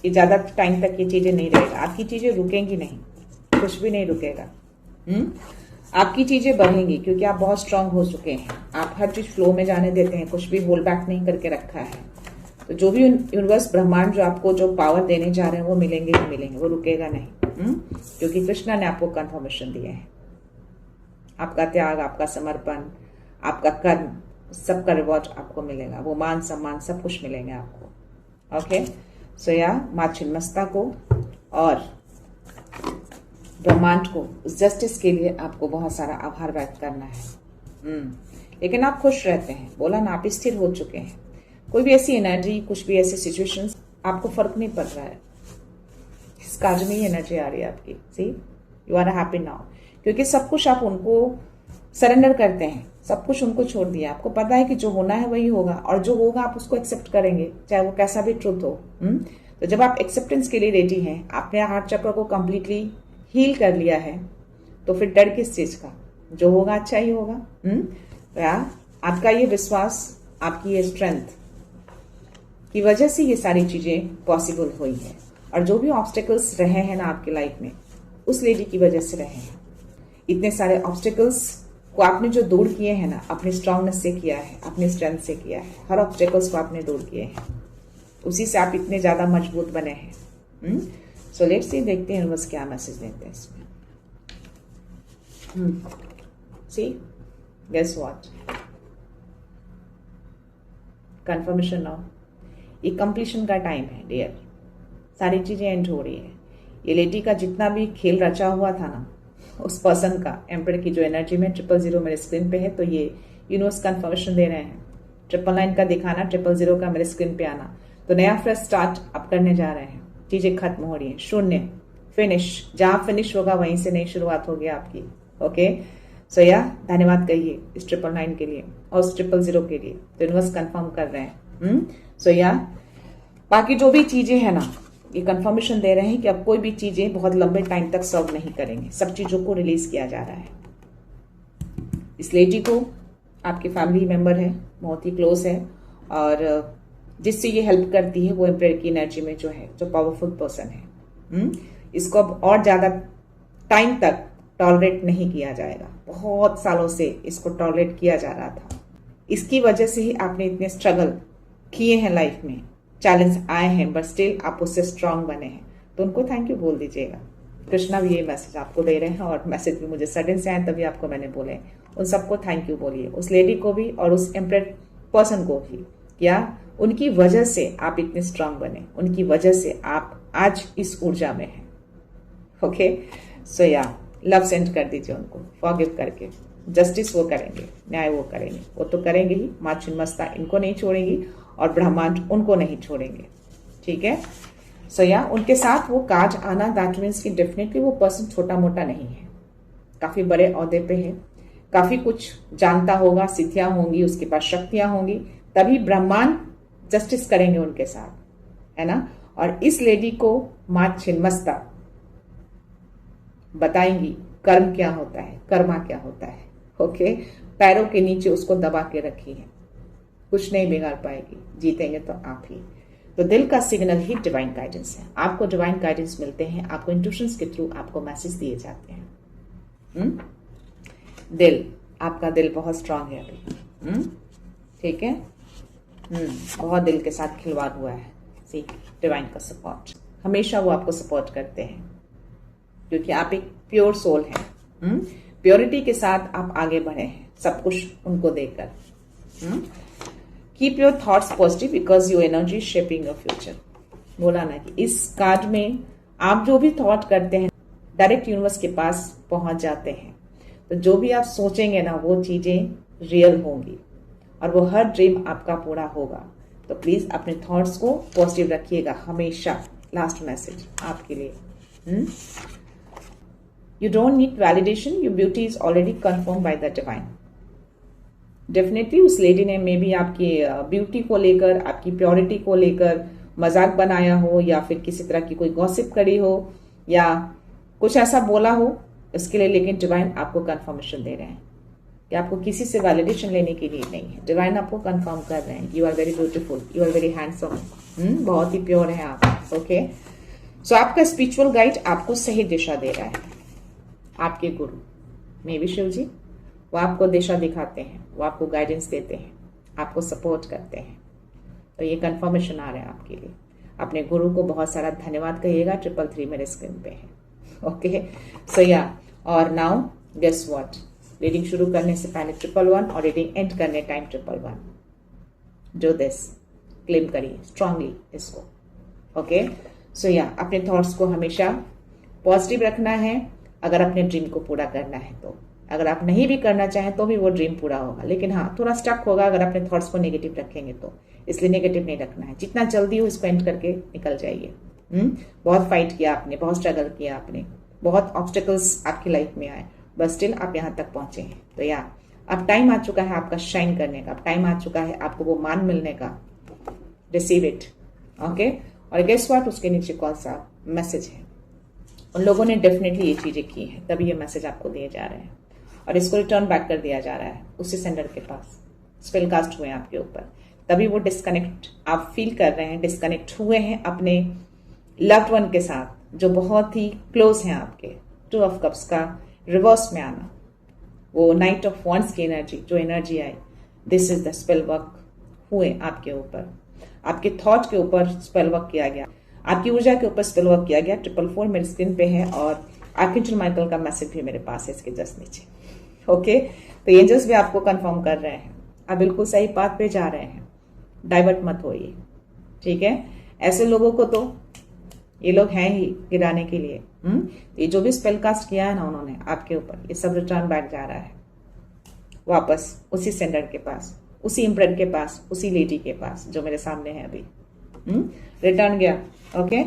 Speaker 1: ये ज्यादा टाइम तक ये चीजें नहीं रहेगा। आपकी चीजें रुकेंगी नहीं, कुछ भी नहीं रुकेगा। आपकी चीजें बढ़ेंगी क्योंकि आप बहुत स्ट्रांग हो चुके हैं। आप हर चीज फ्लो में जाने देते हैं, कुछ भी होल्ड बैक नहीं करके रखा है। तो जो भी यूनिवर्स ब्रह्मांड जो आपको जो पावर देने जा रहे हैं वो मिलेंगे ही मिलेंगे, वो रुकेगा नहीं। क्योंकि कृष्णा ने आपको कंफर्मेशन दिए हैं। आपका त्याग, आपका समर्पण, आपका कर्म, सबका रिवॉर्ड आपको मिलेगा। वो मान सम्मान सब कुछ मिलेंगे आपको। ओके, सो या माँ छिन्नमस्ता को और ब्रह्मांड को जस्टिस के लिए आपको बहुत सारा आभार व्यक्त करना है। लेकिन आप खुश रहते हैं, बोला ना, आप स्थिर हो चुके हैं। कोई भी ऐसी एनर्जी, कुछ भी ऐसी सिचुएशंस, आपको फर्क नहीं पड़ रहा है। इस कार्य में ही एनर्जी आ रही है आपकी। सी, यू आर हैप्पी नाउ, क्योंकि सब कुछ आप उनको सरेंडर करते हैं, सब कुछ उनको छोड़ दिया। आपको पता है कि जो होना है वही होगा, और जो होगा आप उसको एक्सेप्ट करेंगे, चाहे वो कैसा भी ट्रुथ हो। तो जब आप एक्सेप्टेंस के लिए रेडी हैं, आपने हार्ट चक्र को कंप्लीटली हील कर लिया है, तो फिर डर किस चीज का, जो होगा अच्छा ही होगा। तो यार, आपका ये विश्वास, आपकी ये स्ट्रेंथ की वजह से ये सारी चीजें पॉसिबल हुई है। और जो भी ऑब्स्टेकल्स रहे हैं ना आपकी लाइफ में, उस लेडी की वजह से रहे हैं। इतने सारे ऑब्स्टेकल्स को आपने जो दूर किए हैं ना, अपनी स्ट्रांगनेस से किया है, अपनी स्ट्रेंथ से किया है। हर ऑब्स्टेकल्स को आपने दूर किए हैं, उसी से आप इतने ज्यादा मजबूत बने हैं। सो लेट्स सी, देखते हैं यूनिवर्स क्या मैसेज देते हैं इसमें। सी, गेस व्हाट, कंफर्मेशन नाउ। ये कंप्लीशन का टाइम है डियर। सारी चीजें एंड हो रही है। ये लेडी का जितना भी खेल रचा हुआ था ना, उस पर्सन का, एम्पर की जो एनर्जी में 000 मेरे स्क्रीन पे है, तो ये यूनिवर्स कंफर्मेशन दे रहे हैं। 999 का दिखाना, 000 का मेरे स्क्रीन पे आना। तो नया फ्रेश स्टार्ट आप करने जा रहे हैं। चीजें खत्म हो रही है, शून्य, फिनिश। जहां फिनिश होगा वहीं से नई शुरुआत होगी आपकी। ओके, सो या धन्यवाद कहिए इस 999 के लिए और उस 000 के लिए। तो यूनिवर्स कंफर्म कर रहे हैं। सो या बाकी जो भी चीजें हैं ना, ये कंफर्मेशन दे रहे हैं कि अब कोई भी चीजें बहुत लंबे टाइम तक सर्व नहीं करेंगे। सब चीजों को रिलीज किया जा रहा है। इस लेडी को आपकी फैमिली मेंबर है, बहुत ही क्लोज है, और जिससे ये हेल्प करती है वो एम्पायर की एनर्जी में जो है, जो पावरफुल पर्सन है। इसको अब और ज्यादा टाइम तक टॉलरेट नहीं किया जाएगा। बहुत सालों से इसको टॉलरेट किया जा रहा था। इसकी वजह से ही आपने इतने स्ट्रगल किए हैं लाइफ में, चैलेंज आए हैं, बट स्टिल आप उससे स्ट्रांग बने हैं। तो उनको थैंक यू बोल दीजिएगा। कृष्णा भी ये मैसेज आपको दे रहे हैं, और मैसेज भी मुझे सडन से आए, तभी आपको मैंने बोले। उन सबको थैंक यू बोलिए, उस लेडी को भी और उस एम्पायर पर्सन को भी। क्या उनकी वजह से आप इतने स्ट्रांग बने, उनकी वजह से आप आज इस ऊर्जा में हैं। ओके, सो या लव सेंड कर दीजिए उनको, फॉरगिव करके। जस्टिस वो करेंगे, न्याय वो करेंगे, वो तो करेंगे ही। माँ छिन्नमस्ता इनको नहीं छोड़ेंगी और ब्रह्मांड उनको नहीं छोड़ेंगे। ठीक है, सो या उनके साथ वो काज आना, दैट मीन्स कि डेफिनेटली वो पर्सन छोटा मोटा नहीं है, काफी बड़े ओहदे पे है, काफी कुछ जानता होगा, सिद्धियां होंगी, उसके पास शक्तियां होंगी, तभी ब्रह्मांड जस्टिस करेंगे उनके साथ, है ना। और इस लेडी को माँ छिन्नमस्ता बताएंगी कर्म क्या होता है, कर्मा क्या होता है। ओके, पैरों के नीचे उसको दबा के रखी है, कुछ नहीं बिगाड़ पाएगी, जीतेंगे तो आप ही। तो दिल का सिग्नल ही डिवाइन गाइडेंस है। आपको डिवाइन गाइडेंस मिलते हैं, आपको इंट्यूशंस के थ्रू आपको मैसेज दिए जाते हैं। दिल, आपका दिल बहुत स्ट्रांग है अभी। ठीक है, बहुत दिल के साथ खिलवाड़ हुआ है। सी, डिवाइन का सपोर्ट, हमेशा वो आपको सपोर्ट करते हैं, क्योंकि आप एक प्योर सोल हैं। प्योरिटी के साथ आप आगे बढ़े हैं, सब कुछ उनको देकर। Keep your thoughts positive because your energy is shaping your future. बोला ना कि इस कार्ड में आप जो भी थॉट करते हैं डायरेक्ट यूनिवर्स के पास पहुंच जाते हैं। तो जो भी आप सोचेंगे ना, वो चीजें रियल होंगी और वो हर ड्रीम आपका पूरा होगा। तो प्लीज अपने थॉट्स को पॉजिटिव रखिएगा हमेशा। लास्ट मैसेज आपके लिए, you don't need validation, your beauty is already confirm by the divine. Definitely उस लेडी ने मे बी आपकी ब्यूटी को लेकर, आपकी प्योरिटी को लेकर मजाक बनाया हो, या फिर किसी तरह की कोई गॉसिप करी हो, या कुछ ऐसा बोला हो इसके लिए, लेकिन डिवाइन आपको कंफर्मेशन दे रहे हैं कि आपको किसी से वैलिडेशन लेने की नीड नहीं है। डिवाइन आपको कंफर्म कर रहे हैं, you are very beautiful, you are very handsome, बहुत ही प्योर है आप। ओके, सो आपका स्पिरिचुअल गाइड आपको सही दिशा दे रहा है। आपके गुरु मे बी शिव जी, वो आपको दिशा दिखाते हैं, वो आपको गाइडेंस देते हैं, आपको सपोर्ट करते हैं। तो ये कंफर्मेशन आ रहा है आपके लिए। अपने गुरु को बहुत सारा धन्यवाद कहिएगा। 333 मेरे स्क्रीन पे है। ओके, सो या, और नाउ गेस व्हाट, रीडिंग शुरू करने से पहले 111 और रीडिंग एंड करने टाइम 111। डू दिस, क्लेम करिए स्ट्रांगली इसको। ओके, सो या, अपने थॉट्स को हमेशा पॉजिटिव रखना है अगर अपने ड्रीम को पूरा करना है तो। अगर आप नहीं भी करना चाहें तो भी वो ड्रीम पूरा होगा, लेकिन हाँ थोड़ा स्टक होगा अगर अपने थॉट्स को नेगेटिव रखेंगे तो। इसलिए नेगेटिव नहीं रखना है, जितना जल्दी हो इसको एंड करके निकल जाइए। बहुत फाइट किया आपने, बहुत स्ट्रगल किया आपने, बहुत ऑब्स्टिकल्स आपकी लाइफ में आए, बट स्टिल आप यहाँ तक पहुंचे हैं। तो या, अब टाइम आ चुका है आपका शाइन करने का, अब टाइम आ चुका है आपको वो मान मिलने का। Receive it. ओके, और गेस व्हाट, उसके नीचे कौन सा मैसेज है। उन लोगों ने डेफिनेटली ये चीजें की हैं, तभी ये मैसेज आपको दिए जा रहे हैं, और इसको रिटर्न बैक कर दिया जा रहा है उसी सेंडर के पास। स्पेल कास्ट हुए हैं आपके ऊपर, तभी वो डिस्कनेक्ट आप फील कर रहे हैं, डिस्कनेक्ट हुए हैं अपने लव्ड वन के साथ जो बहुत ही क्लोज हैं आपके। 2 ऑफ कप्स का रिवर्स में आना, वो नाइट ऑफ वॉन्ड्स की एनर्जी, जो energy I, this is the spell work हुए आपके ऊपर, आपके थॉट के ऊपर स्पेल वर्क किया गया, आपकी ऊर्जा के ऊपर स्पेल वर्क किया गया। 444 मेरे स्क्रीन पे है, और आर्कएंजल माइकल का मैसेज भी मेरे पास है इसके जस्ट नीचे। ओके, तो एंजल्स भी आपको कंफर्म कर रहे हैं, आप बिल्कुल सही पाथ पे जा रहे हैं, डाइवर्ट मत होइए। ठीक है, ऐसे लोगों को तो ये लोग हैं ही गिराने के लिए। ये जो भी स्पेल कास्ट किया है ना उन्होंने आपके ऊपर, ये सब रिटर्न बैक जा रहा है वापस उसी सेंडर के पास, उसी इम्प्रेंट के पास, उसी लेडी के पास जो मेरे सामने है अभी। रिटर्न गया। ओके,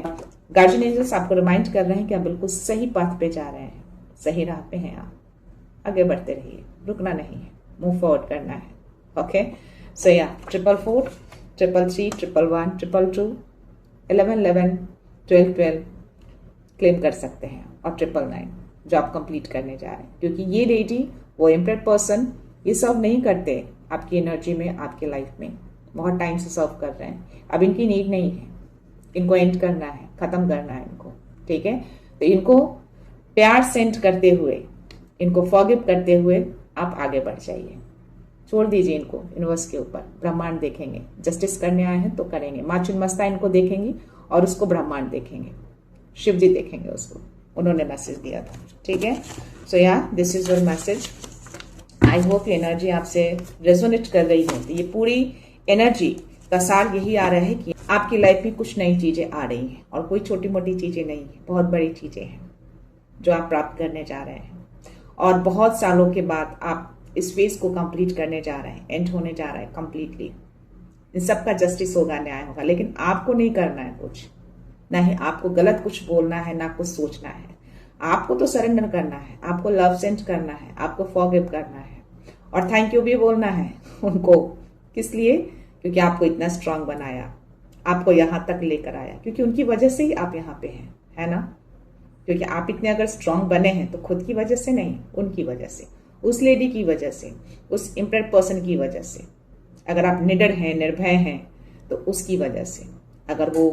Speaker 1: गार्जियन एंजल्स आपको रिमाइंड कर रहे हैं कि आप बिल्कुल सही पाथ पे जा रहे हैं, सही राह पे हैं आप, आगे बढ़ते रहिए, रुकना नहीं है, मूव फॉरवर्ड करना है। ओके, सो या, 444, 333, 111, 222, 1111, 1212 क्लेम कर सकते हैं, और 999 जो आप कंप्लीट करने जा रहे हैं, क्योंकि ये लेडी, वो इम्प्रेड पर्सन, ये सब नहीं करते आपकी एनर्जी में, आपकी लाइफ में बहुत टाइम से सर्व कर रहे हैं। अब इनकी नीड नहीं है, इनको एंड करना है, खत्म करना है इनको। ठीक है, तो इनको प्यार सेंड करते हुए, इनको फॉरगिव करते हुए आप आगे बढ़ जाइए। छोड़ दीजिए इनको यूनिवर्स के ऊपर, ब्रह्मांड देखेंगे, जस्टिस करने आए हैं तो करेंगे। माँ चिन्मस्ता इनको देखेंगी और उसको ब्रह्मांड देखेंगे, शिव जी देखेंगे उसको, उन्होंने मैसेज दिया था। ठीक है, सो या, this is your message. I hope ये एनर्जी आपसे रेजोनेट कर रही है। तो ये पूरी एनर्जी का सार यही आ रहा है कि आपकी लाइफ में कुछ नई चीजें आ रही हैं, और कोई छोटी मोटी चीजें नहीं है, बहुत बड़ी चीजें हैं जो आप प्राप्त करने जा रहे हैं, और बहुत सालों के बाद आप इस फेज को कंप्लीट करने जा रहे हैं, एंड होने जा रहा है कंप्लीटली। इन सबका जस्टिस होगा, न्याय होगा, लेकिन आपको नहीं करना है कुछ, ना ही आपको गलत कुछ बोलना है, ना कुछ सोचना है। आपको तो सरेंडर करना है, आपको लव सेंड करना है, आपको फॉरगिव करना है, और थैंक यू भी बोलना है उनको। किस लिए? क्योंकि आपको इतना स्ट्रांग बनाया, आपको यहां तक लेकर आया, क्योंकि उनकी वजह से ही आप यहाँ पे हैं, है ना। क्योंकि आप इतने अगर स्ट्रांग बने हैं तो खुद की वजह से नहीं, उनकी वजह से, उस लेडी की वजह से, उस इम्प्रेड पर्सन की वजह से। अगर आप निडर हैं, निर्भय हैं, तो उसकी वजह से। अगर वो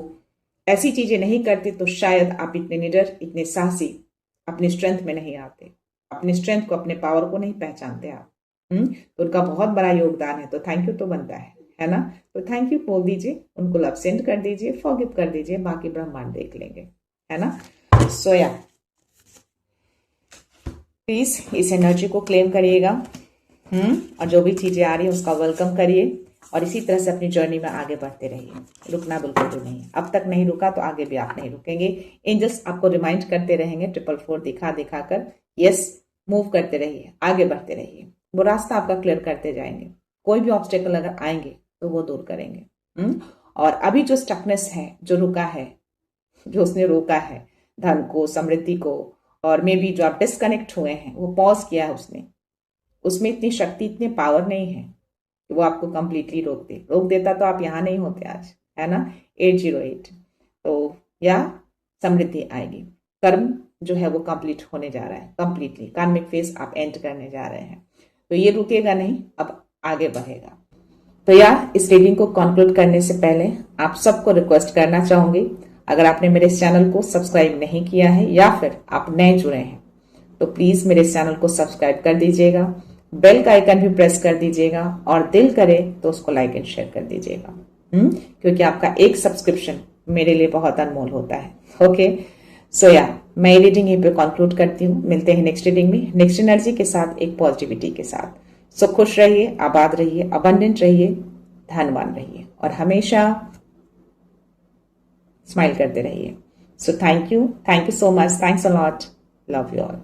Speaker 1: ऐसी चीजें नहीं करते तो शायद आप इतने निडर, इतने साहसी अपनी स्ट्रेंथ में नहीं आते, अपनी स्ट्रेंथ को, अपने पावर को नहीं पहचानते आप। तो उनका बहुत बड़ा योगदान है, तो थैंक यू तो बनता है ना। तो थैंक यू बोल दीजिए, उनको लव सेंड कर दीजिए, फॉरगिव कर दीजिए, बाकी ब्रह्मांड देख लेंगे, है ना। सो या, प्लीज इस एनर्जी को क्लेम करिएगा, और जो भी चीजें आ रही है उसका वेलकम करिए, और इसी तरह से अपनी जर्नी में आगे बढ़ते रहिए। रुकना बिल्कुल भी नहीं, अब तक नहीं रुका तो आगे भी आप नहीं रुकेंगे। एंजल्स आपको रिमाइंड करते रहेंगे 444 दिखा दिखा कर, यस, मूव करते रहिए, आगे बढ़ते रहिए, वो रास्ता आपका क्लियर करते जाएंगे। कोई भी ऑब्स्टेकल अगर आएंगे तो वो दूर करेंगे। और अभी जो स्टकनेस है, जो रुका है, जो उसने रोका है धन को, समृद्धि को, और मे बी जो आप डिस्कनेक्ट हुए हैं, वो पॉज किया है उसने, उसमें इतनी शक्ति, इतनी पावर नहीं है कि वो आपको कंप्लीटली रोक देता तो आप यहाँ नहीं होते आज, है ना। 808 तो या समृद्धि आएगी। कर्म जो है वो कंप्लीट होने जा रहा है, कंप्लीटली कार्मिक फेज आप एंड करने जा रहे हैं, तो ये रुकेगा नहीं, अब आगे बढ़ेगा। तो या इस रीडिंग को कंक्लूड करने से पहले आप सबको रिक्वेस्ट करना चाहूंगी, अगर आपने मेरे इस चैनल को सब्सक्राइब नहीं किया है या फिर आप नए जुड़े हैं तो प्लीज मेरे इस चैनल को सब्सक्राइब कर दीजिएगा, बेल का आइकन भी प्रेस कर दीजिएगा, और दिल करे तो उसको लाइक एंड शेयर कर दीजिएगा, क्योंकि आपका एक सब्सक्रिप्शन मेरे लिए बहुत अनमोल होता है। ओके, सो या मैं ये रीडिंग यहीं पे कंक्लूड करती हूँ। मिलते हैं नेक्स्ट रीडिंग में, नेक्स्ट एनर्जी के साथ, एक पॉजिटिविटी के साथ। सो खुश रहिए, आबाद रहिए, अबंडेंट रहिए, धनवान रहिए, और हमेशा स्माइल करते रहिए। So thank you so much, thanks a lot, love you all.